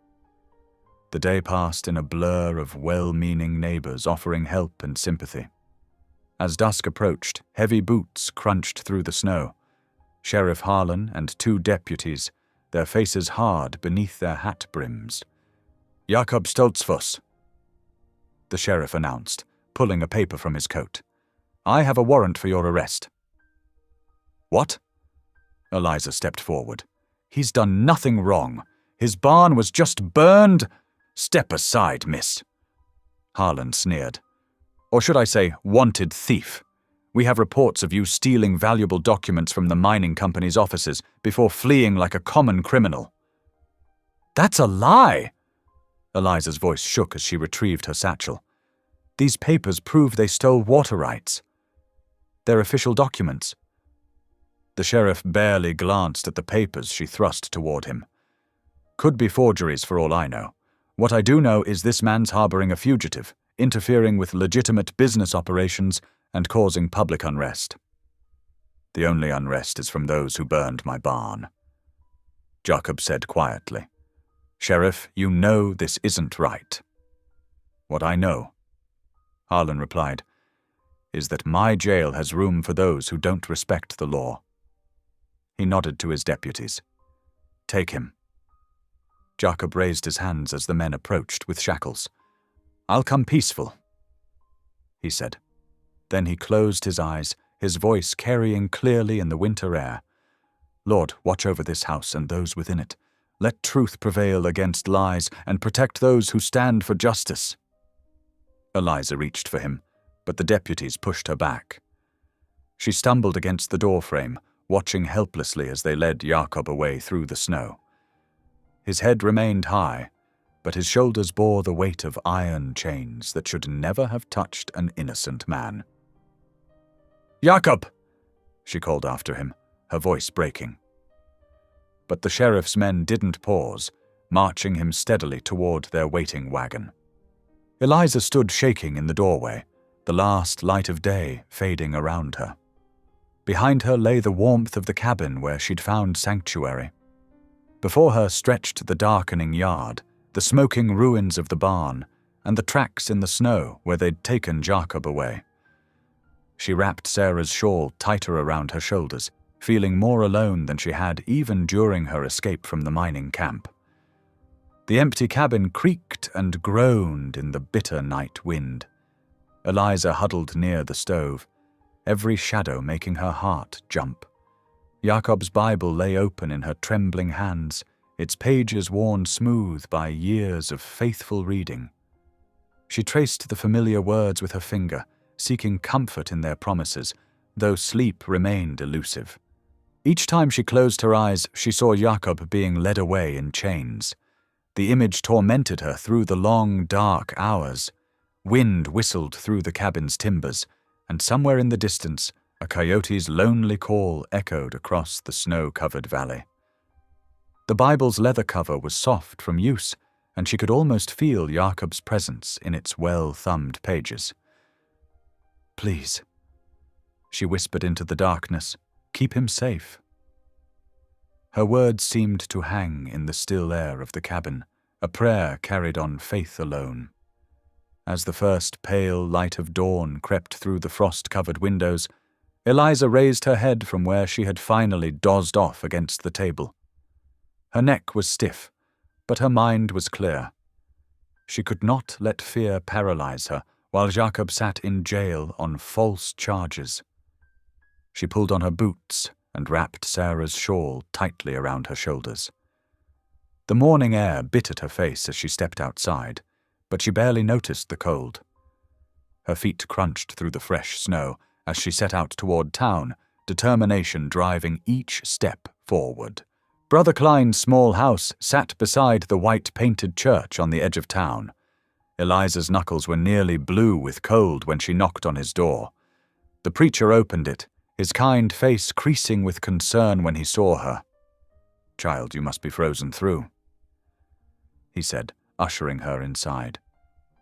The day passed in a blur of well-meaning neighbors offering help and sympathy. As dusk approached, heavy boots crunched through the snow. Sheriff Harlan and 2 deputies, their faces hard beneath their hat brims. "Jakob Stoltzfus," the sheriff announced, pulling a paper from his coat. "I have a warrant for your arrest." "What?" Eliza stepped forward. "He's done nothing wrong. His barn was just burned—" "Step aside, miss," Harlan sneered. "Or should I say, wanted thief. We have reports of you stealing valuable documents from the mining company's offices before fleeing like a common criminal." "That's a lie!" Eliza's voice shook as she retrieved her satchel. "These papers prove they stole water rights. They're official documents." The sheriff barely glanced at the papers she thrust toward him. Could be forgeries for all I know. What I do know is this man's harboring a fugitive, interfering with legitimate business operations and causing public unrest. The only unrest is from those who burned my barn. Jacob said quietly, "Sheriff, you know this isn't right." "What I know," Harlan replied, "is that my jail has room for those who don't respect the law." He nodded to his deputies. "Take him." Jacob raised his hands as the men approached with shackles. "I'll come peaceful," he said. Then he closed his eyes, his voice carrying clearly in the winter air. "Lord, watch over this house and those within it. Let truth prevail against lies and protect those who stand for justice." Eliza reached for him, but the deputies pushed her back. She stumbled against the doorframe, watching helplessly as they led Jacob away through the snow. His head remained high, but his shoulders bore the weight of iron chains that should never have touched an innocent man. "Jacob!" she called after him, her voice breaking. But the sheriff's men didn't pause, marching him steadily toward their waiting wagon. Eliza stood shaking in the doorway, the last light of day fading around her. Behind her lay the warmth of the cabin where she'd found sanctuary. Before her stretched the darkening yard, the smoking ruins of the barn, and the tracks in the snow where they'd taken Jacob away. She wrapped Sarah's shawl tighter around her shoulders, feeling more alone than she had even during her escape from the mining camp. The empty cabin creaked and groaned in the bitter night wind. Eliza huddled near the stove, every shadow making her heart jump. Jacob's Bible lay open in her trembling hands, its pages worn smooth by years of faithful reading. She traced the familiar words with her finger, seeking comfort in their promises, though sleep remained elusive. Each time she closed her eyes, she saw Jacob being led away in chains. The image tormented her through the long, dark hours. Wind whistled through the cabin's timbers, and somewhere in the distance, a coyote's lonely call echoed across the snow-covered valley. The Bible's leather cover was soft from use, and she could almost feel Jacob's presence in its well-thumbed pages. "Please," she whispered into the darkness, "keep him safe." Her words seemed to hang in the still air of the cabin, a prayer carried on faith alone. As the first pale light of dawn crept through the frost-covered windows, Eliza raised her head from where she had finally dozed off against the table. Her neck was stiff, but her mind was clear. She could not let fear paralyze her while Jacob sat in jail on false charges. She pulled on her boots and wrapped Sarah's shawl tightly around her shoulders. The morning air bit at her face as she stepped outside, but she barely noticed the cold. Her feet crunched through the fresh snow as she set out toward town, determination driving each step forward. Brother Klein's small house sat beside the white-painted church on the edge of town. Eliza's knuckles were nearly blue with cold when she knocked on his door. The preacher opened it, his kind face creasing with concern when he saw her. "Child, you must be frozen through," he said, ushering her inside.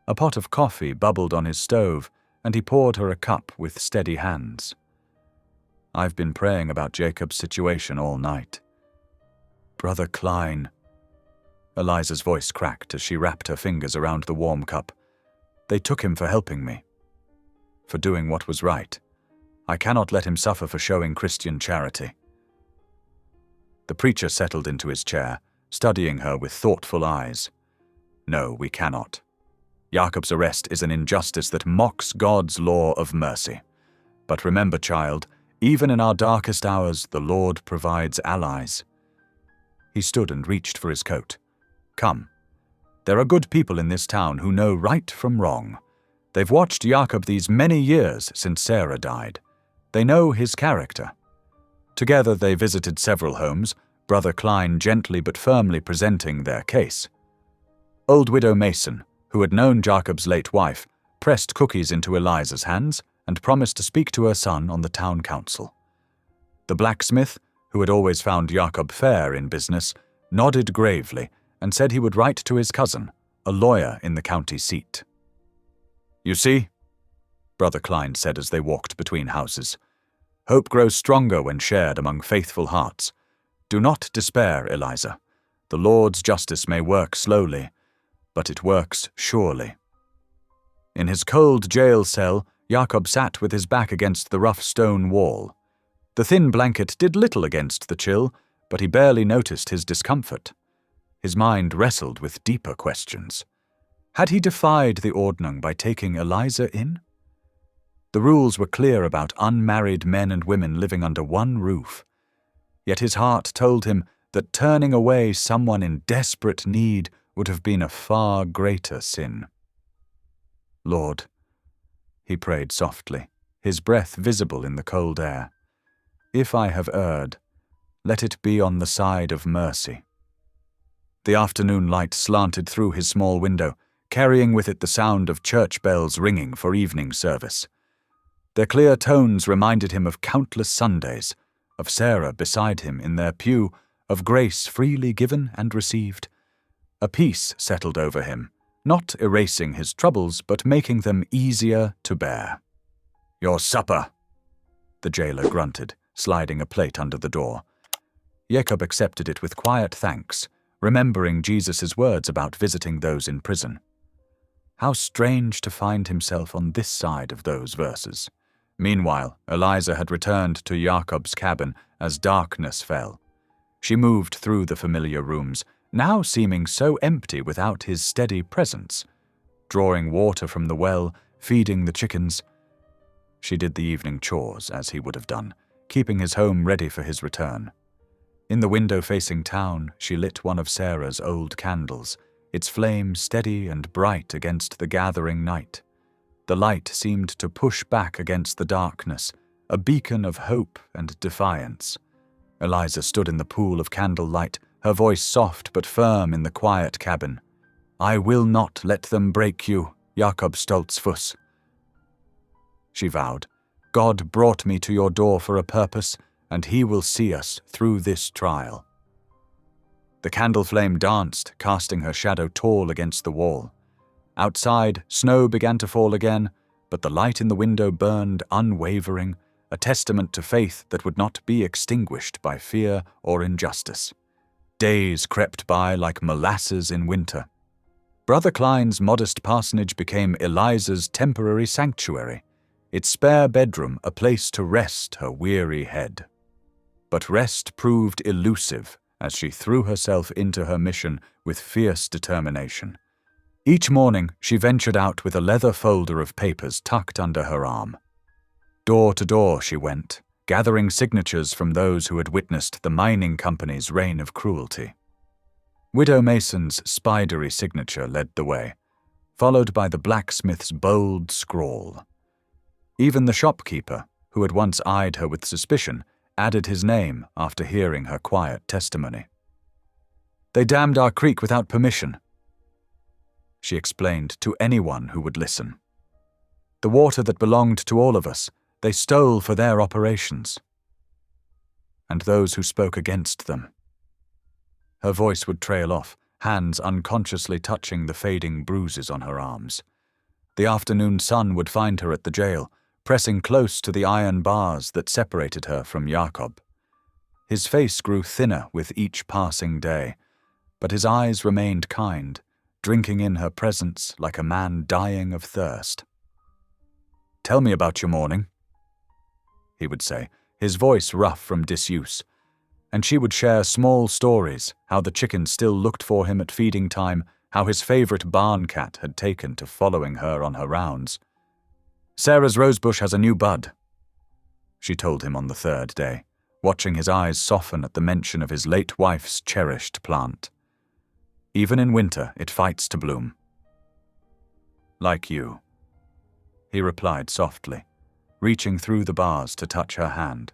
A pot of coffee bubbled on his stove, and he poured her a cup with steady hands. "I've been praying about Jacob's situation all night." "Brother Klein." Eliza's voice cracked as she wrapped her fingers around the warm cup. "They took him for helping me, for doing what was right. I cannot let him suffer for showing Christian charity." The preacher settled into his chair, studying her with thoughtful eyes. "No, we cannot. Jacob's arrest is an injustice that mocks God's law of mercy. But remember, child, even in our darkest hours, the Lord provides allies." He stood and reached for his coat. "Come. There are good people in this town who know right from wrong. They've watched Jacob these many years since Sarah died. They know his character." Together they visited several homes, Brother Klein gently but firmly presenting their case. Old Widow Mason, who had known Jacob's late wife, pressed cookies into Eliza's hands and promised to speak to her son on the town council. The blacksmith, who had always found Jacob fair in business, nodded gravely and said he would write to his cousin, a lawyer in the county seat. "You see," Brother Klein said as they walked between houses, "hope grows stronger when shared among faithful hearts. Do not despair, Eliza. The Lord's justice may work slowly, but it works surely." In his cold jail cell, Jacob sat with his back against the rough stone wall. The thin blanket did little against the chill, but he barely noticed his discomfort. His mind wrestled with deeper questions. Had he defied the Ordnung by taking Eliza in? The rules were clear about unmarried men and women living under one roof. Yet his heart told him that turning away someone in desperate need would have been a far greater sin. "Lord," he prayed softly, his breath visible in the cold air, "if I have erred, let it be on the side of mercy." The afternoon light slanted through his small window, carrying with it the sound of church bells ringing for evening service. Their clear tones reminded him of countless Sundays, of Sarah beside him in their pew, of grace freely given and received. A peace settled over him, not erasing his troubles, but making them easier to bear. "Your supper," the jailer grunted, sliding a plate under the door. Jacob accepted it with quiet thanks, remembering Jesus' words about visiting those in prison. How strange to find himself on this side of those verses. Meanwhile, Eliza had returned to Jacob's cabin as darkness fell. She moved through the familiar rooms, now seeming so empty without his steady presence, drawing water from the well, feeding the chickens. She did the evening chores, as he would have done, keeping his home ready for his return. In the window facing town, she lit one of Sarah's old candles, its flame steady and bright against the gathering night. The light seemed to push back against the darkness, a beacon of hope and defiance. Eliza stood in the pool of candlelight, her voice soft but firm in the quiet cabin. "I will not let them break you, Jakob Stoltzfuss," she vowed. "God brought me to your door for a purpose, and he will see us through this trial." The candle flame danced, casting her shadow tall against the wall. Outside, snow began to fall again, but the light in the window burned unwavering, a testament to faith that would not be extinguished by fear or injustice. Days crept by like molasses in winter. Brother Klein's modest parsonage became Eliza's temporary sanctuary, its spare bedroom a place to rest her weary head. But rest proved elusive as she threw herself into her mission with fierce determination. Each morning she ventured out with a leather folder of papers tucked under her arm. Door to door she went, gathering signatures from those who had witnessed the mining company's reign of cruelty. Widow Mason's spidery signature led the way, followed by the blacksmith's bold scrawl. Even the shopkeeper, who had once eyed her with suspicion, added his name after hearing her quiet testimony. "They dammed our creek without permission," she explained to anyone who would listen. "The water that belonged to all of us, they stole for their operations. And those who spoke against them." Her voice would trail off, hands unconsciously touching the fading bruises on her arms. The afternoon sun would find her at the jail, pressing close to the iron bars that separated her from Jacob. His face grew thinner with each passing day, but his eyes remained kind, drinking in her presence like a man dying of thirst. "Tell me about your morning," he would say, his voice rough from disuse, and she would share small stories, how the chickens still looked for him at feeding time, how his favorite barn cat had taken to following her on her rounds. "Sarah's rosebush has a new bud," she told him on the third day, watching his eyes soften at the mention of his late wife's cherished plant. "Even in winter, it fights to bloom." "Like you," he replied softly, reaching through the bars to touch her hand.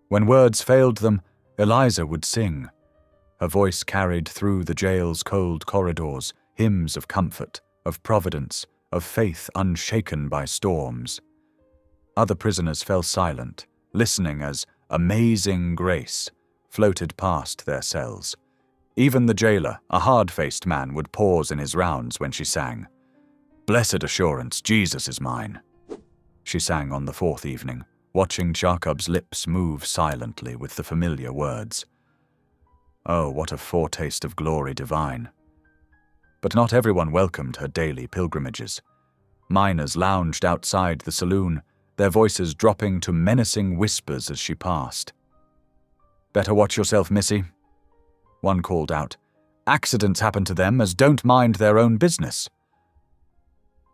When words failed them, Eliza would sing. Her voice carried through the jail's cold corridors hymns of comfort, of providence, of faith unshaken by storms. Other prisoners fell silent, listening as, amazing grace, floated past their cells. Even the jailer, a hard-faced man, would pause in his rounds when she sang. "Blessed assurance, Jesus is mine," she sang on the fourth evening, watching Jacob's lips move silently with the familiar words. Oh, what a foretaste of glory divine. But not everyone welcomed her daily pilgrimages. Miners lounged outside the saloon, their voices dropping to menacing whispers as she passed. "Better watch yourself, missy," one called out. "Accidents happen to them as don't mind their own business."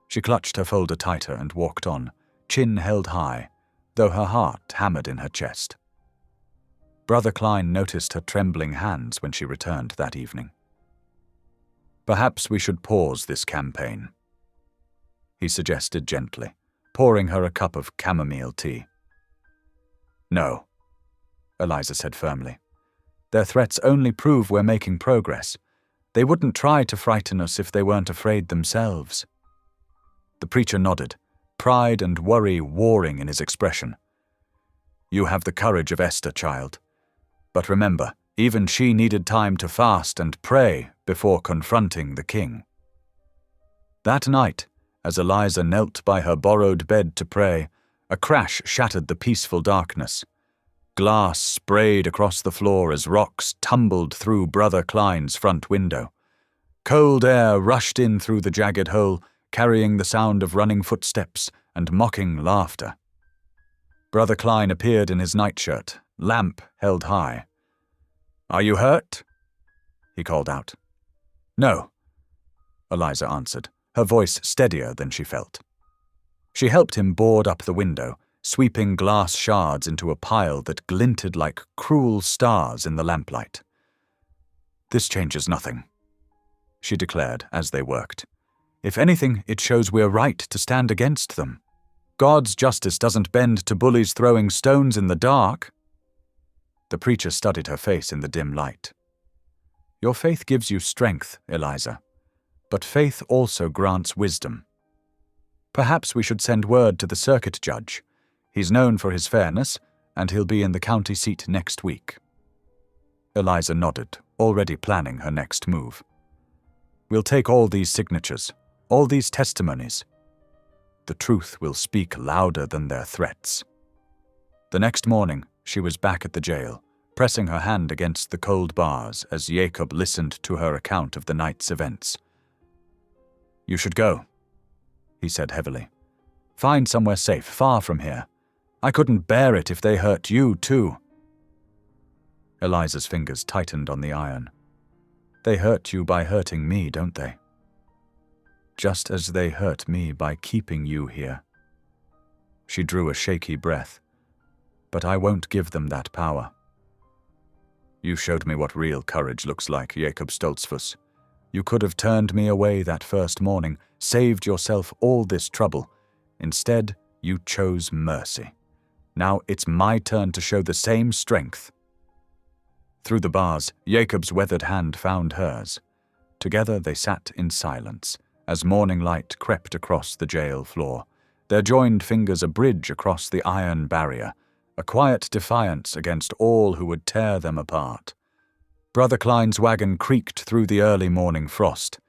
She clutched her folder tighter and walked on, chin held high, though her heart hammered in her chest. Brother Klein noticed her trembling hands when she returned that evening. "Perhaps we should pause this campaign," he suggested gently, pouring her a cup of chamomile tea. "No," Eliza said firmly. "Their threats only prove we're making progress. They wouldn't try to frighten us if they weren't afraid themselves." The preacher nodded, pride and worry warring in his expression. "You have the courage of Esther, child. But remember, even she needed time to fast and pray before confronting the king." That night, as Eliza knelt by her borrowed bed to pray, a crash shattered the peaceful darkness. Glass sprayed across the floor as rocks tumbled through Brother Klein's front window. Cold air rushed in through the jagged hole, carrying the sound of running footsteps and mocking laughter. Brother Klein appeared in his nightshirt, lamp held high. "Are you hurt?" he called out. "No," Eliza answered, her voice steadier than she felt. She helped him board up the window, sweeping glass shards into a pile that glinted like cruel stars in the lamplight. "This changes nothing," she declared as they worked. "If anything, it shows we're right to stand against them. God's justice doesn't bend to bullies throwing stones in the dark." The preacher studied her face in the dim light. "Your faith gives you strength, Eliza, but faith also grants wisdom. Perhaps we should send word to the circuit judge. He's known for his fairness, and he'll be in the county seat next week." Eliza nodded, already planning her next move. "We'll take all these signatures, all these testimonies. The truth will speak louder than their threats." The next morning, she was back at the jail, pressing her hand against the cold bars as Jacob listened to her account of the night's events. "You should go," he said heavily. "Find somewhere safe, far from here. I couldn't bear it if they hurt you, too." Eliza's fingers tightened on the iron. "They hurt you by hurting me, don't they? Just as they hurt me by keeping you here." She drew a shaky breath. "But I won't give them that power." "You showed me what real courage looks like, Jacob Stoltzfus. You could have turned me away that first morning, saved yourself all this trouble. Instead, you chose mercy. Now it's my turn to show the same strength." Through the bars, Jacob's weathered hand found hers. Together they sat in silence, as morning light crept across the jail floor, their joined fingers a bridge across the iron barrier, a quiet defiance against all who would tear them apart. Brother Klein's wagon creaked through the early morning frost.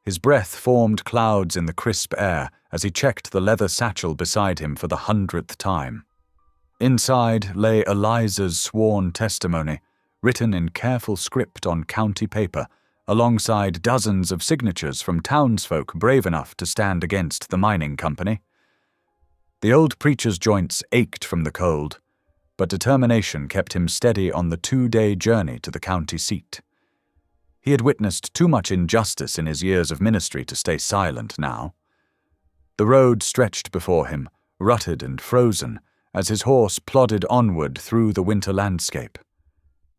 His breath formed clouds in the crisp air as he checked the leather satchel beside him for the 100th time. Inside lay Eliza's sworn testimony, written in careful script on county paper, alongside dozens of signatures from townsfolk brave enough to stand against the mining company. The old preacher's joints ached from the cold, but determination kept him steady on the 2-day journey to the county seat. He had witnessed too much injustice in his years of ministry to stay silent now. The road stretched before him, rutted and frozen, as his horse plodded onward through the winter landscape.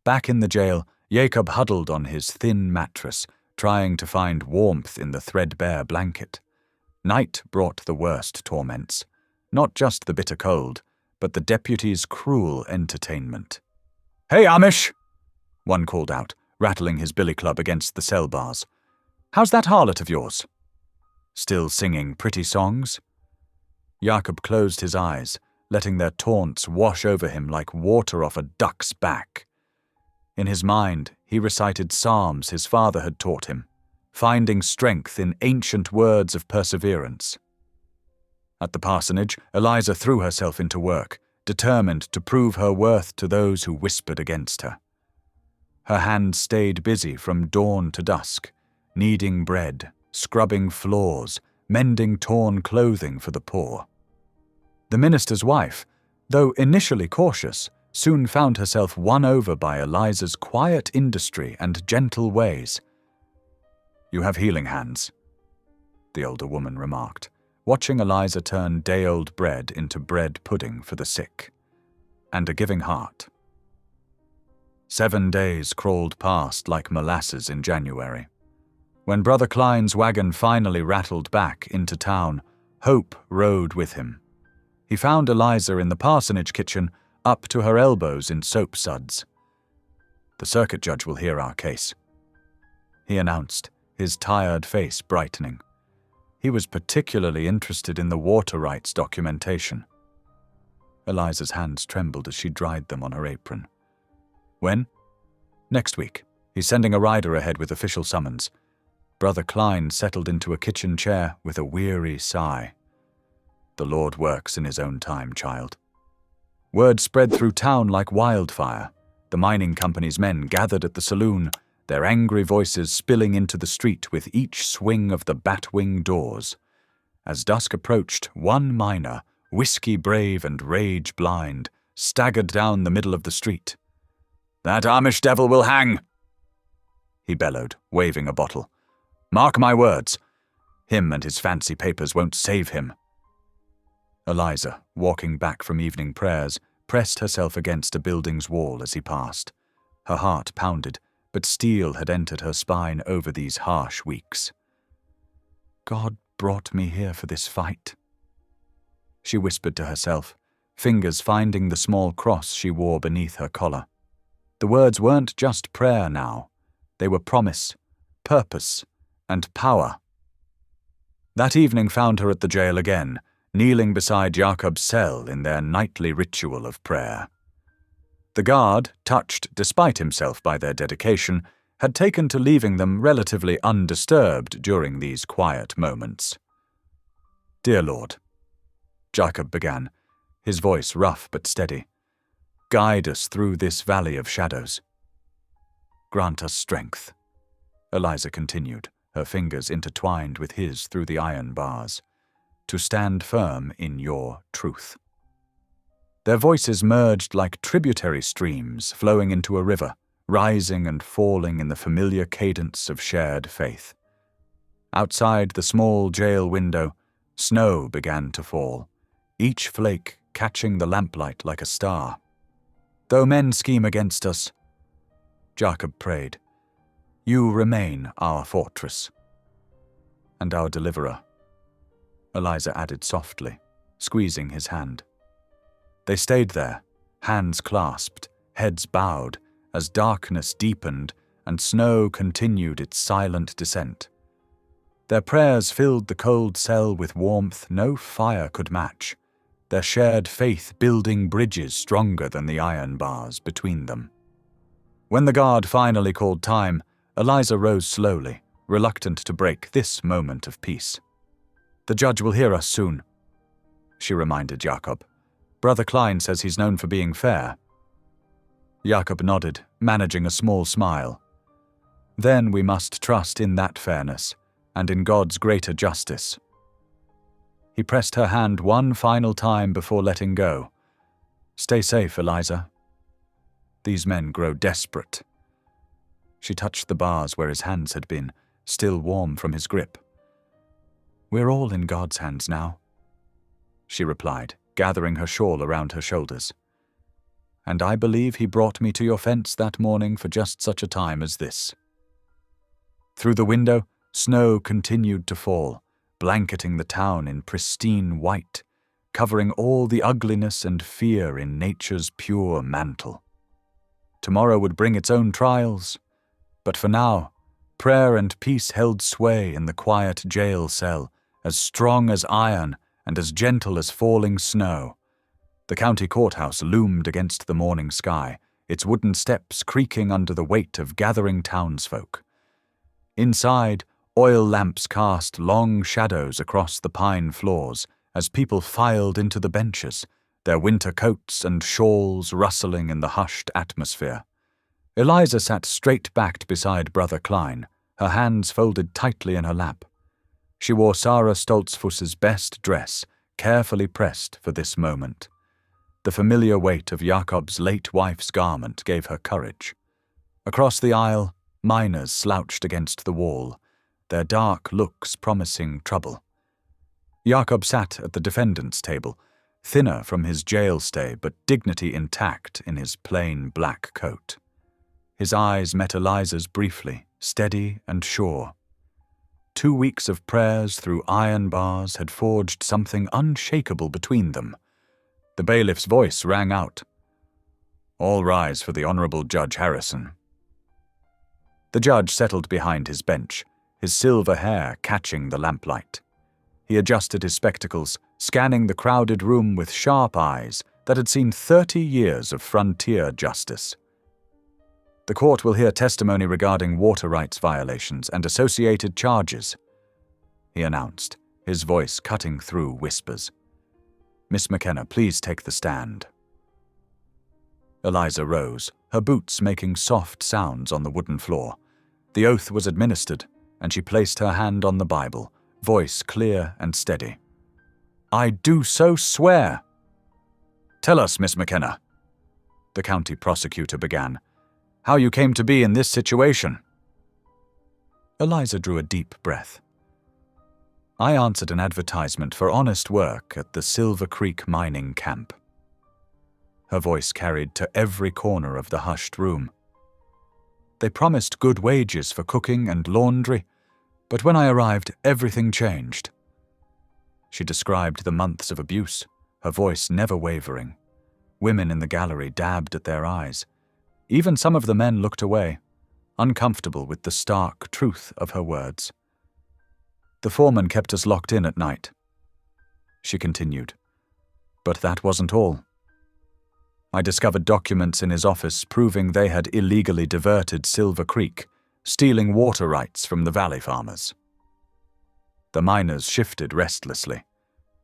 Back in the jail, Jacob huddled on his thin mattress, trying to find warmth in the threadbare blanket. Night brought the worst torments, not just the bitter cold, but the deputy's cruel entertainment. "Hey, Amish!" one called out, rattling his billy club against the cell bars. "How's that harlot of yours? Still singing pretty songs?" Jacob closed his eyes, letting their taunts wash over him like water off a duck's back. In his mind, he recited psalms his father had taught him, finding strength in ancient words of perseverance. At the parsonage, Eliza threw herself into work, determined to prove her worth to those who whispered against her. Her hands stayed busy from dawn to dusk, kneading bread, scrubbing floors, mending torn clothing for the poor. The minister's wife, though initially cautious, soon found herself won over by Eliza's quiet industry and gentle ways. "You have healing hands," the older woman remarked, watching Eliza turn day-old bread into bread pudding for the sick, "and a giving heart." 7 days crawled past like molasses in January. When Brother Klein's wagon finally rattled back into town, hope rode with him. He found Eliza in the parsonage kitchen, up to her elbows in soap suds. "The circuit judge will hear our case," he announced, his tired face brightening. He was particularly interested in the water rights documentation. Eliza's hands trembled as she dried them on her apron. "When?" "Next week. He's sending a rider ahead with official summons." Brother Klein settled into a kitchen chair with a weary sigh. "The Lord works in his own time, child." Word spread through town like wildfire. The mining company's men gathered at the saloon, their angry voices spilling into the street with each swing of the batwing doors. As dusk approached, one miner, whiskey-brave and rage-blind, staggered down the middle of the street. "That Amish devil will hang!" he bellowed, waving a bottle. "Mark my words. Him and his fancy papers won't save him." Eliza, walking back from evening prayers, pressed herself against a building's wall as he passed. Her heart pounded, but steel had entered her spine over these harsh weeks. "God brought me here for this fight," she whispered to herself, fingers finding the small cross she wore beneath her collar. The words weren't just prayer now. They were promise, purpose, and power. That evening found her at the jail again, kneeling beside Jacob's cell in their nightly ritual of prayer. The guard, touched despite himself by their dedication, had taken to leaving them relatively undisturbed during these quiet moments. "Dear Lord," Jacob began, his voice rough but steady, "guide us through this valley of shadows." "Grant us strength," Eliza continued, her fingers intertwined with his through the iron bars, "to stand firm in your truth." Their voices merged like tributary streams flowing into a river, rising and falling in the familiar cadence of shared faith. Outside the small jail window, snow began to fall, each flake catching the lamplight like a star. "Though men scheme against us," Jacob prayed, "you remain our fortress." "And our deliverer," Eliza added softly, squeezing his hand. They stayed there, hands clasped, heads bowed, as darkness deepened and snow continued its silent descent. Their prayers filled the cold cell with warmth no fire could match, their shared faith building bridges stronger than the iron bars between them. When the guard finally called time, Eliza rose slowly, reluctant to break this moment of peace. "The judge will hear us soon," she reminded Jacob. "Brother Klein says he's known for being fair." Jacob nodded, managing a small smile. "Then we must trust in that fairness, and in God's greater justice." He pressed her hand one final time before letting go. "Stay safe, Eliza. These men grow desperate." She touched the bars where his hands had been, still warm from his grip. "We're all in God's hands now," she replied, gathering her shawl around her shoulders. "And I believe he brought me to your fence that morning for just such a time as this." Through the window, snow continued to fall, blanketing the town in pristine white, covering all the ugliness and fear in nature's pure mantle. Tomorrow would bring its own trials, but for now, prayer and peace held sway in the quiet jail cell, as strong as iron and as gentle as falling snow. The county courthouse loomed against the morning sky, its wooden steps creaking under the weight of gathering townsfolk. Inside, oil lamps cast long shadows across the pine floors as people filed into the benches, their winter coats and shawls rustling in the hushed atmosphere. Eliza sat straight-backed beside Brother Klein, her hands folded tightly in her lap. She wore Sarah Stoltzfus's best dress, carefully pressed for this moment. The familiar weight of Jakob's late wife's garment gave her courage. Across the aisle, miners slouched against the wall, their dark looks promising trouble. Jakob sat at the defendant's table, thinner from his jail stay but dignity intact in his plain black coat. His eyes met Eliza's briefly, steady and sure. 2 weeks of prayers through iron bars had forged something unshakable between them. The bailiff's voice rang out. "All rise for the Honourable Judge Harrison." The judge settled behind his bench, his silver hair catching the lamplight. He adjusted his spectacles, scanning the crowded room with sharp eyes that had seen 30 years of frontier justice. "The court will hear testimony regarding water rights violations and associated charges," he announced, his voice cutting through whispers. "Miss McKenna, please take the stand." Eliza rose, her boots making soft sounds on the wooden floor. The oath was administered, and she placed her hand on the Bible, voice clear and steady. "I do so swear." "Tell us, Miss McKenna," the county prosecutor began, "how you came to be in this situation." Eliza drew a deep breath. "I answered an advertisement for honest work at the Silver Creek mining camp." Her voice carried to every corner of the hushed room. "They promised good wages for cooking and laundry, but when I arrived, everything changed." She described the months of abuse, her voice never wavering. Women in the gallery dabbed at their eyes. Even some of the men looked away, uncomfortable with the stark truth of her words. "The foreman kept us locked in at night," she continued. "But that wasn't all. I discovered documents in his office proving they had illegally diverted Silver Creek, stealing water rights from the valley farmers." The miners shifted restlessly.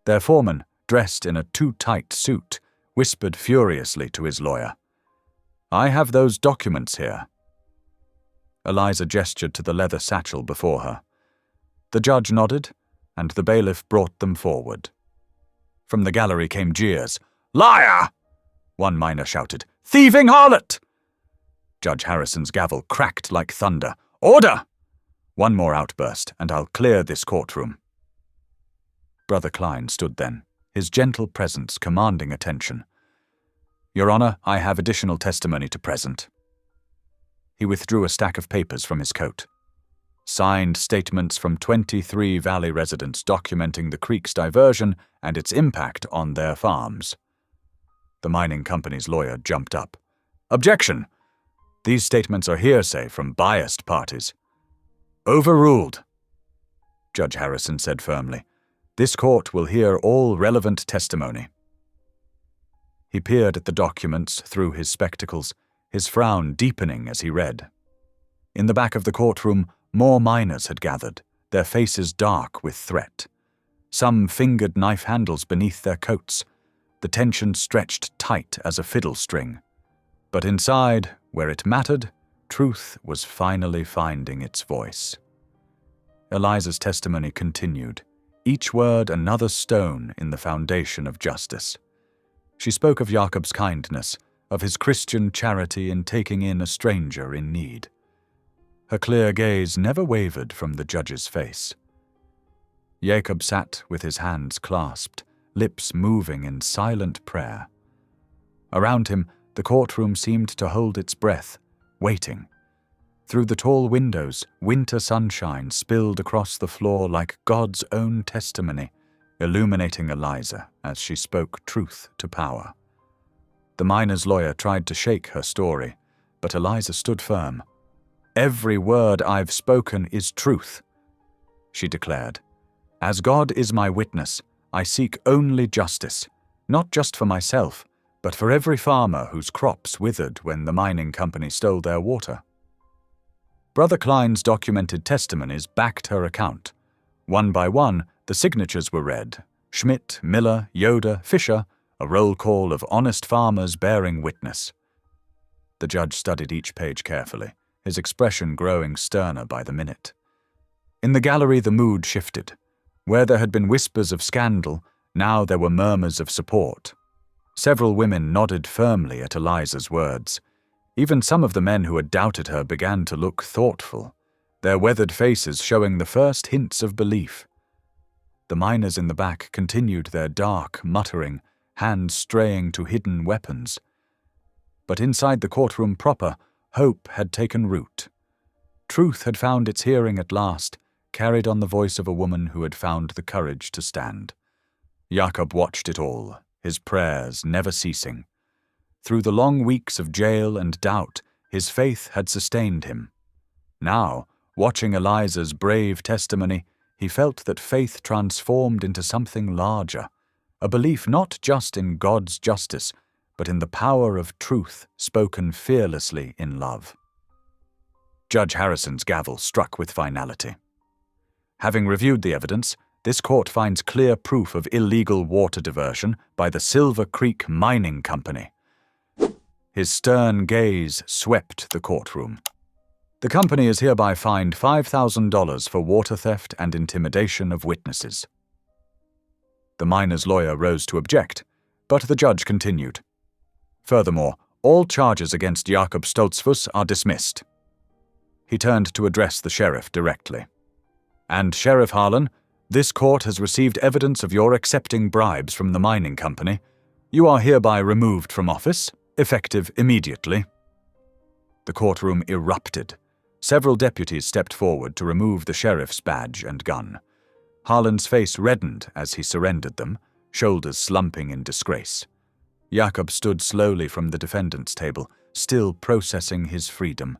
Their foreman, dressed in a too-tight suit, whispered furiously to his lawyer. "I have those documents here." Eliza gestured to the leather satchel before her. The judge nodded, and the bailiff brought them forward. From the gallery came jeers. "Liar!" one miner shouted. "Thieving harlot!" Judge Harrison's gavel cracked like thunder. "Order!" One more outburst, and I'll clear this courtroom. Brother Klein stood then, his gentle presence commanding attention. "Your Honor, I have additional testimony to present." He withdrew a stack of papers from his coat. Signed statements from 23 valley residents documenting the creek's diversion and its impact on their farms. The mining company's lawyer jumped up. "Objection! These statements are hearsay from biased parties." "Overruled," Judge Harrison said firmly. "This court will hear all relevant testimony." He peered at the documents through his spectacles, his frown deepening as he read. In the back of the courtroom, more miners had gathered, their faces dark with threat. Some fingered knife handles beneath their coats, the tension stretched tight as a fiddle string. But inside, where it mattered, truth was finally finding its voice. Eliza's testimony continued, each word another stone in the foundation of justice. She spoke of Jakob's kindness, of his Christian charity in taking in a stranger in need. Her clear gaze never wavered from the judge's face. Jacob sat with his hands clasped, lips moving in silent prayer. Around him, the courtroom seemed to hold its breath, waiting. Through the tall windows, winter sunshine spilled across the floor like God's own testimony, illuminating Eliza as she spoke truth to power. The miner's lawyer tried to shake her story, but Eliza stood firm. "Every word I've spoken is truth," she declared. "As God is my witness, I seek only justice, not just for myself, but for every farmer whose crops withered when the mining company stole their water. Brother Klein's documented testimonies backed her account. One by one, the signatures were read: Schmidt, Miller, Yoder, Fisher, a roll call of honest farmers bearing witness. The judge studied each page carefully, his expression growing sterner by the minute. In the gallery the mood shifted. Where there had been whispers of scandal, now there were murmurs of support. Several women nodded firmly at Eliza's words. Even some of the men who had doubted her began to look thoughtful, their weathered faces showing the first hints of belief. The miners in the back continued their dark muttering, hands straying to hidden weapons. But inside the courtroom proper, hope had taken root. Truth had found its hearing at last, carried on the voice of a woman who had found the courage to stand. Jakob watched it all, his prayers never ceasing. Through the long weeks of jail and doubt, his faith had sustained him. Now, watching Eliza's brave testimony, he felt that faith transformed into something larger, a belief not just in God's justice, but in the power of truth spoken fearlessly in love. Judge Harrison's gavel struck with finality. Having reviewed the evidence, this court finds clear proof of illegal water diversion by the Silver Creek Mining Company. His stern gaze swept the courtroom. The company is hereby fined $5,000 for water theft and intimidation of witnesses. The miner's lawyer rose to object, but the judge continued. Furthermore, all charges against Jakob Stoltzfus are dismissed. He turned to address the sheriff directly. And Sheriff Harlan, this court has received evidence of your accepting bribes from the mining company. You are hereby removed from office, effective immediately. The courtroom erupted. Several deputies stepped forward to remove the sheriff's badge and gun. Harlan's face reddened as he surrendered them, shoulders slumping in disgrace. Jakob stood slowly from the defendant's table, still processing his freedom.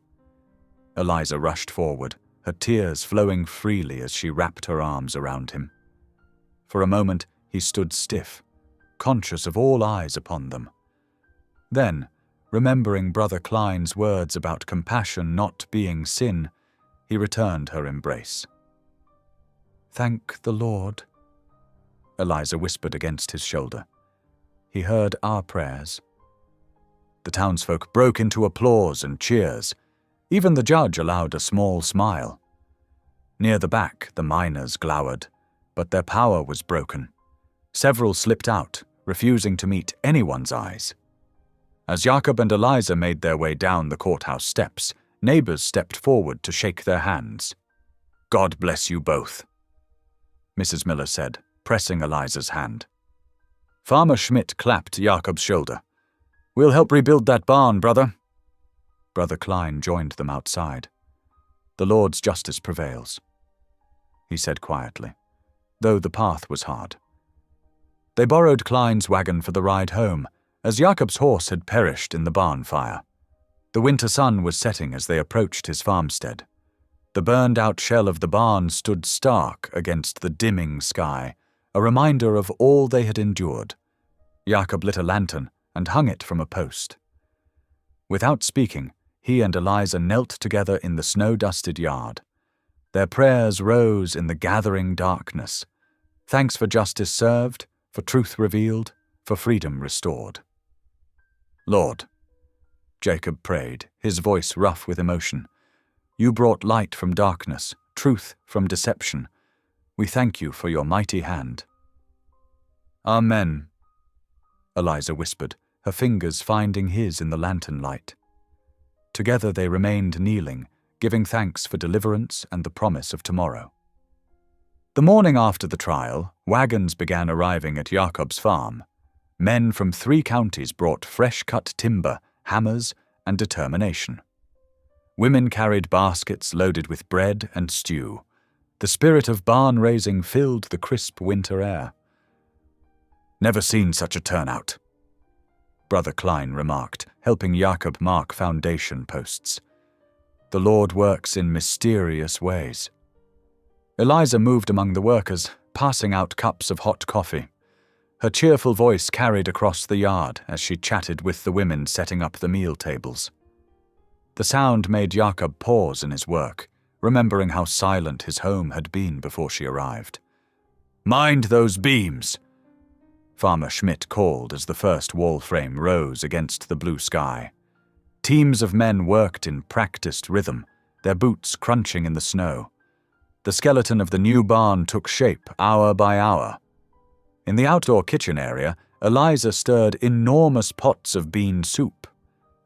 Eliza rushed forward, her tears flowing freely as she wrapped her arms around him. For a moment he stood stiff, conscious of all eyes upon them. Then, remembering Brother Klein's words about compassion not being sin, he returned her embrace. "Thank the Lord," Eliza whispered against his shoulder. He heard our prayers. The townsfolk broke into applause and cheers. Even the judge allowed a small smile. Near the back, the miners glowered, but their power was broken. Several slipped out, refusing to meet anyone's eyes. As Jakob and Eliza made their way down the courthouse steps, neighbors stepped forward to shake their hands. "God bless you both," Mrs. Miller said, pressing Eliza's hand. Farmer Schmidt clapped Jakob's shoulder. "We'll help rebuild that barn, brother." Brother Klein joined them outside. "The Lord's justice prevails," he said quietly, though the path was hard. They borrowed Klein's wagon for the ride home, as Jakob's horse had perished in the barn fire. The winter sun was setting as they approached his farmstead. The burned-out shell of the barn stood stark against the dimming sky, a reminder of all they had endured. Jakob lit a lantern and hung it from a post. Without speaking, he and Eliza knelt together in the snow-dusted yard. Their prayers rose in the gathering darkness. Thanks for justice served, for truth revealed, for freedom restored. "Lord," Jacob prayed, his voice rough with emotion, "you brought light from darkness, truth from deception. We thank you for your mighty hand." "Amen," Eliza whispered, her fingers finding his in the lantern light. Together they remained kneeling, giving thanks for deliverance and the promise of tomorrow. The morning after the trial, wagons began arriving at Jakob's farm. Men from 3 counties brought fresh-cut timber, hammers, and determination. Women carried baskets loaded with bread and stew. The spirit of barn-raising filled the crisp winter air. "Never seen such a turnout," Brother Klein remarked, helping Jakob mark foundation posts. "The Lord works in mysterious ways." Eliza moved among the workers, passing out cups of hot coffee. Her cheerful voice carried across the yard as she chatted with the women setting up the meal tables. The sound made Jakob pause in his work, remembering how silent his home had been before she arrived. "Mind those beams!" Farmer Schmidt called as the first wall frame rose against the blue sky. Teams of men worked in practiced rhythm, their boots crunching in the snow. The skeleton of the new barn took shape hour by hour. In the outdoor kitchen area, Eliza stirred enormous pots of bean soup.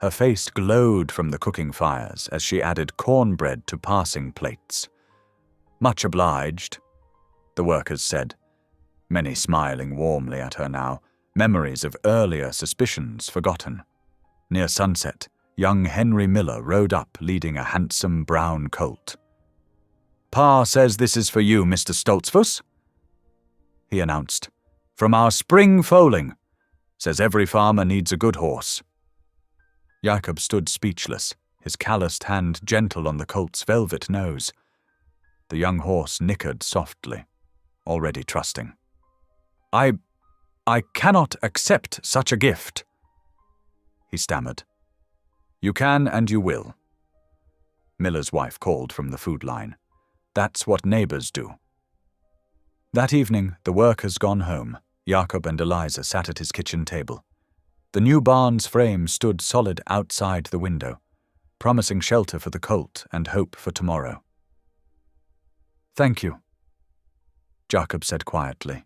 Her face glowed from the cooking fires as she added cornbread to passing plates. "Much obliged," the workers said, many smiling warmly at her now, memories of earlier suspicions forgotten. Near sunset, young Henry Miller rode up leading a handsome brown colt. "Pa says this is for you, Mr. Stoltzfus," he announced. "From our spring foaling. Says every farmer needs a good horse." Jakob stood speechless, his calloused hand gentle on the colt's velvet nose. The young horse nickered softly, already trusting. I cannot accept such a gift," he stammered. "You can and you will," Miller's wife called from the food line. "That's what neighbors do." That evening, the workers gone home, Jakob and Eliza sat at his kitchen table. The new barn's frame stood solid outside the window, promising shelter for the colt and hope for tomorrow. "Thank you," Jakob said quietly,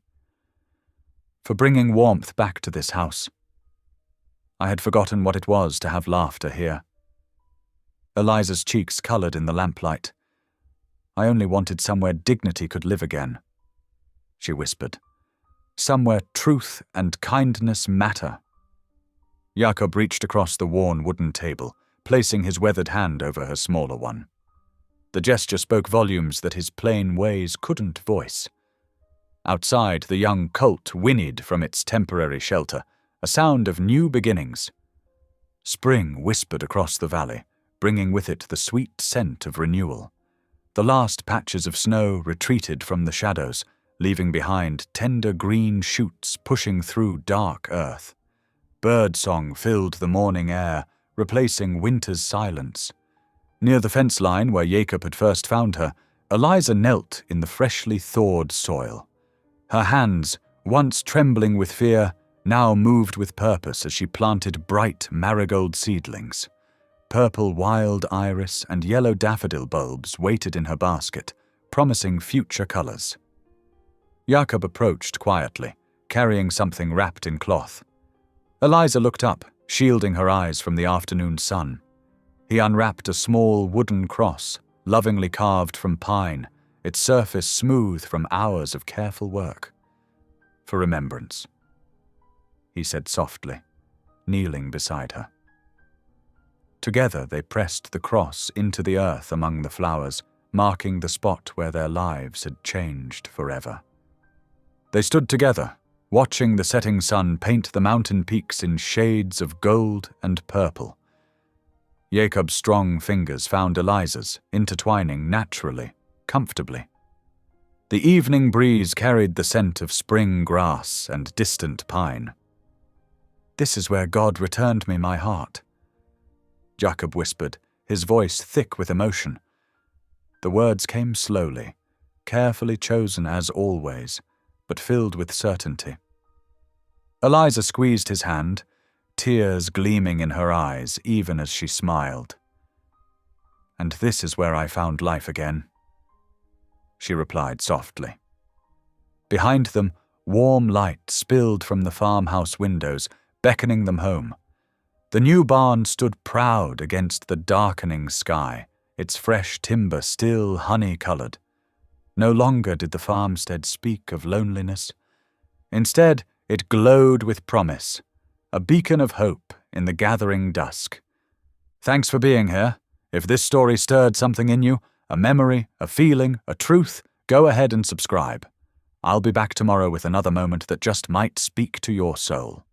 "for bringing warmth back to this house. I had forgotten what it was to have laughter here." Eliza's cheeks colored in the lamplight. "I only wanted somewhere dignity could live again," she whispered. "Somewhere truth and kindness matter." Jakob reached across the worn wooden table, placing his weathered hand over her smaller one. The gesture spoke volumes that his plain ways couldn't voice. Outside, the young colt whinnied from its temporary shelter, a sound of new beginnings. Spring whispered across the valley, bringing with it the sweet scent of renewal. The last patches of snow retreated from the shadows, leaving behind tender green shoots pushing through dark earth. Birdsong filled the morning air, replacing winter's silence. Near the fence line where Jakob had first found her, Eliza knelt in the freshly thawed soil. Her hands, once trembling with fear, now moved with purpose as she planted bright marigold seedlings. Purple wild iris and yellow daffodil bulbs waited in her basket, promising future colors. Jakob approached quietly, carrying something wrapped in cloth. Eliza looked up, shielding her eyes from the afternoon sun. He unwrapped a small wooden cross, lovingly carved from pine, its surface smooth from hours of careful work. "For remembrance," he said softly, kneeling beside her. Together they pressed the cross into the earth among the flowers, marking the spot where their lives had changed forever. They stood together, watching the setting sun paint the mountain peaks in shades of gold and purple. Jacob's strong fingers found Eliza's, intertwining naturally, comfortably. The evening breeze carried the scent of spring grass and distant pine. "This is where God returned me my heart," Jakob whispered, his voice thick with emotion. The words came slowly, carefully chosen as always, but filled with certainty. Eliza squeezed his hand, tears gleaming in her eyes even as she smiled. "And this is where I found life again," she replied softly. Behind them, warm light spilled from the farmhouse windows, beckoning them home. The new barn stood proud against the darkening sky, its fresh timber still honey-colored. No longer did the farmstead speak of loneliness. Instead, it glowed with promise, a beacon of hope in the gathering dusk. Thanks for being here. If this story stirred something in you, a memory, a feeling, a truth, go ahead and subscribe. I'll be back tomorrow with another moment that just might speak to your soul.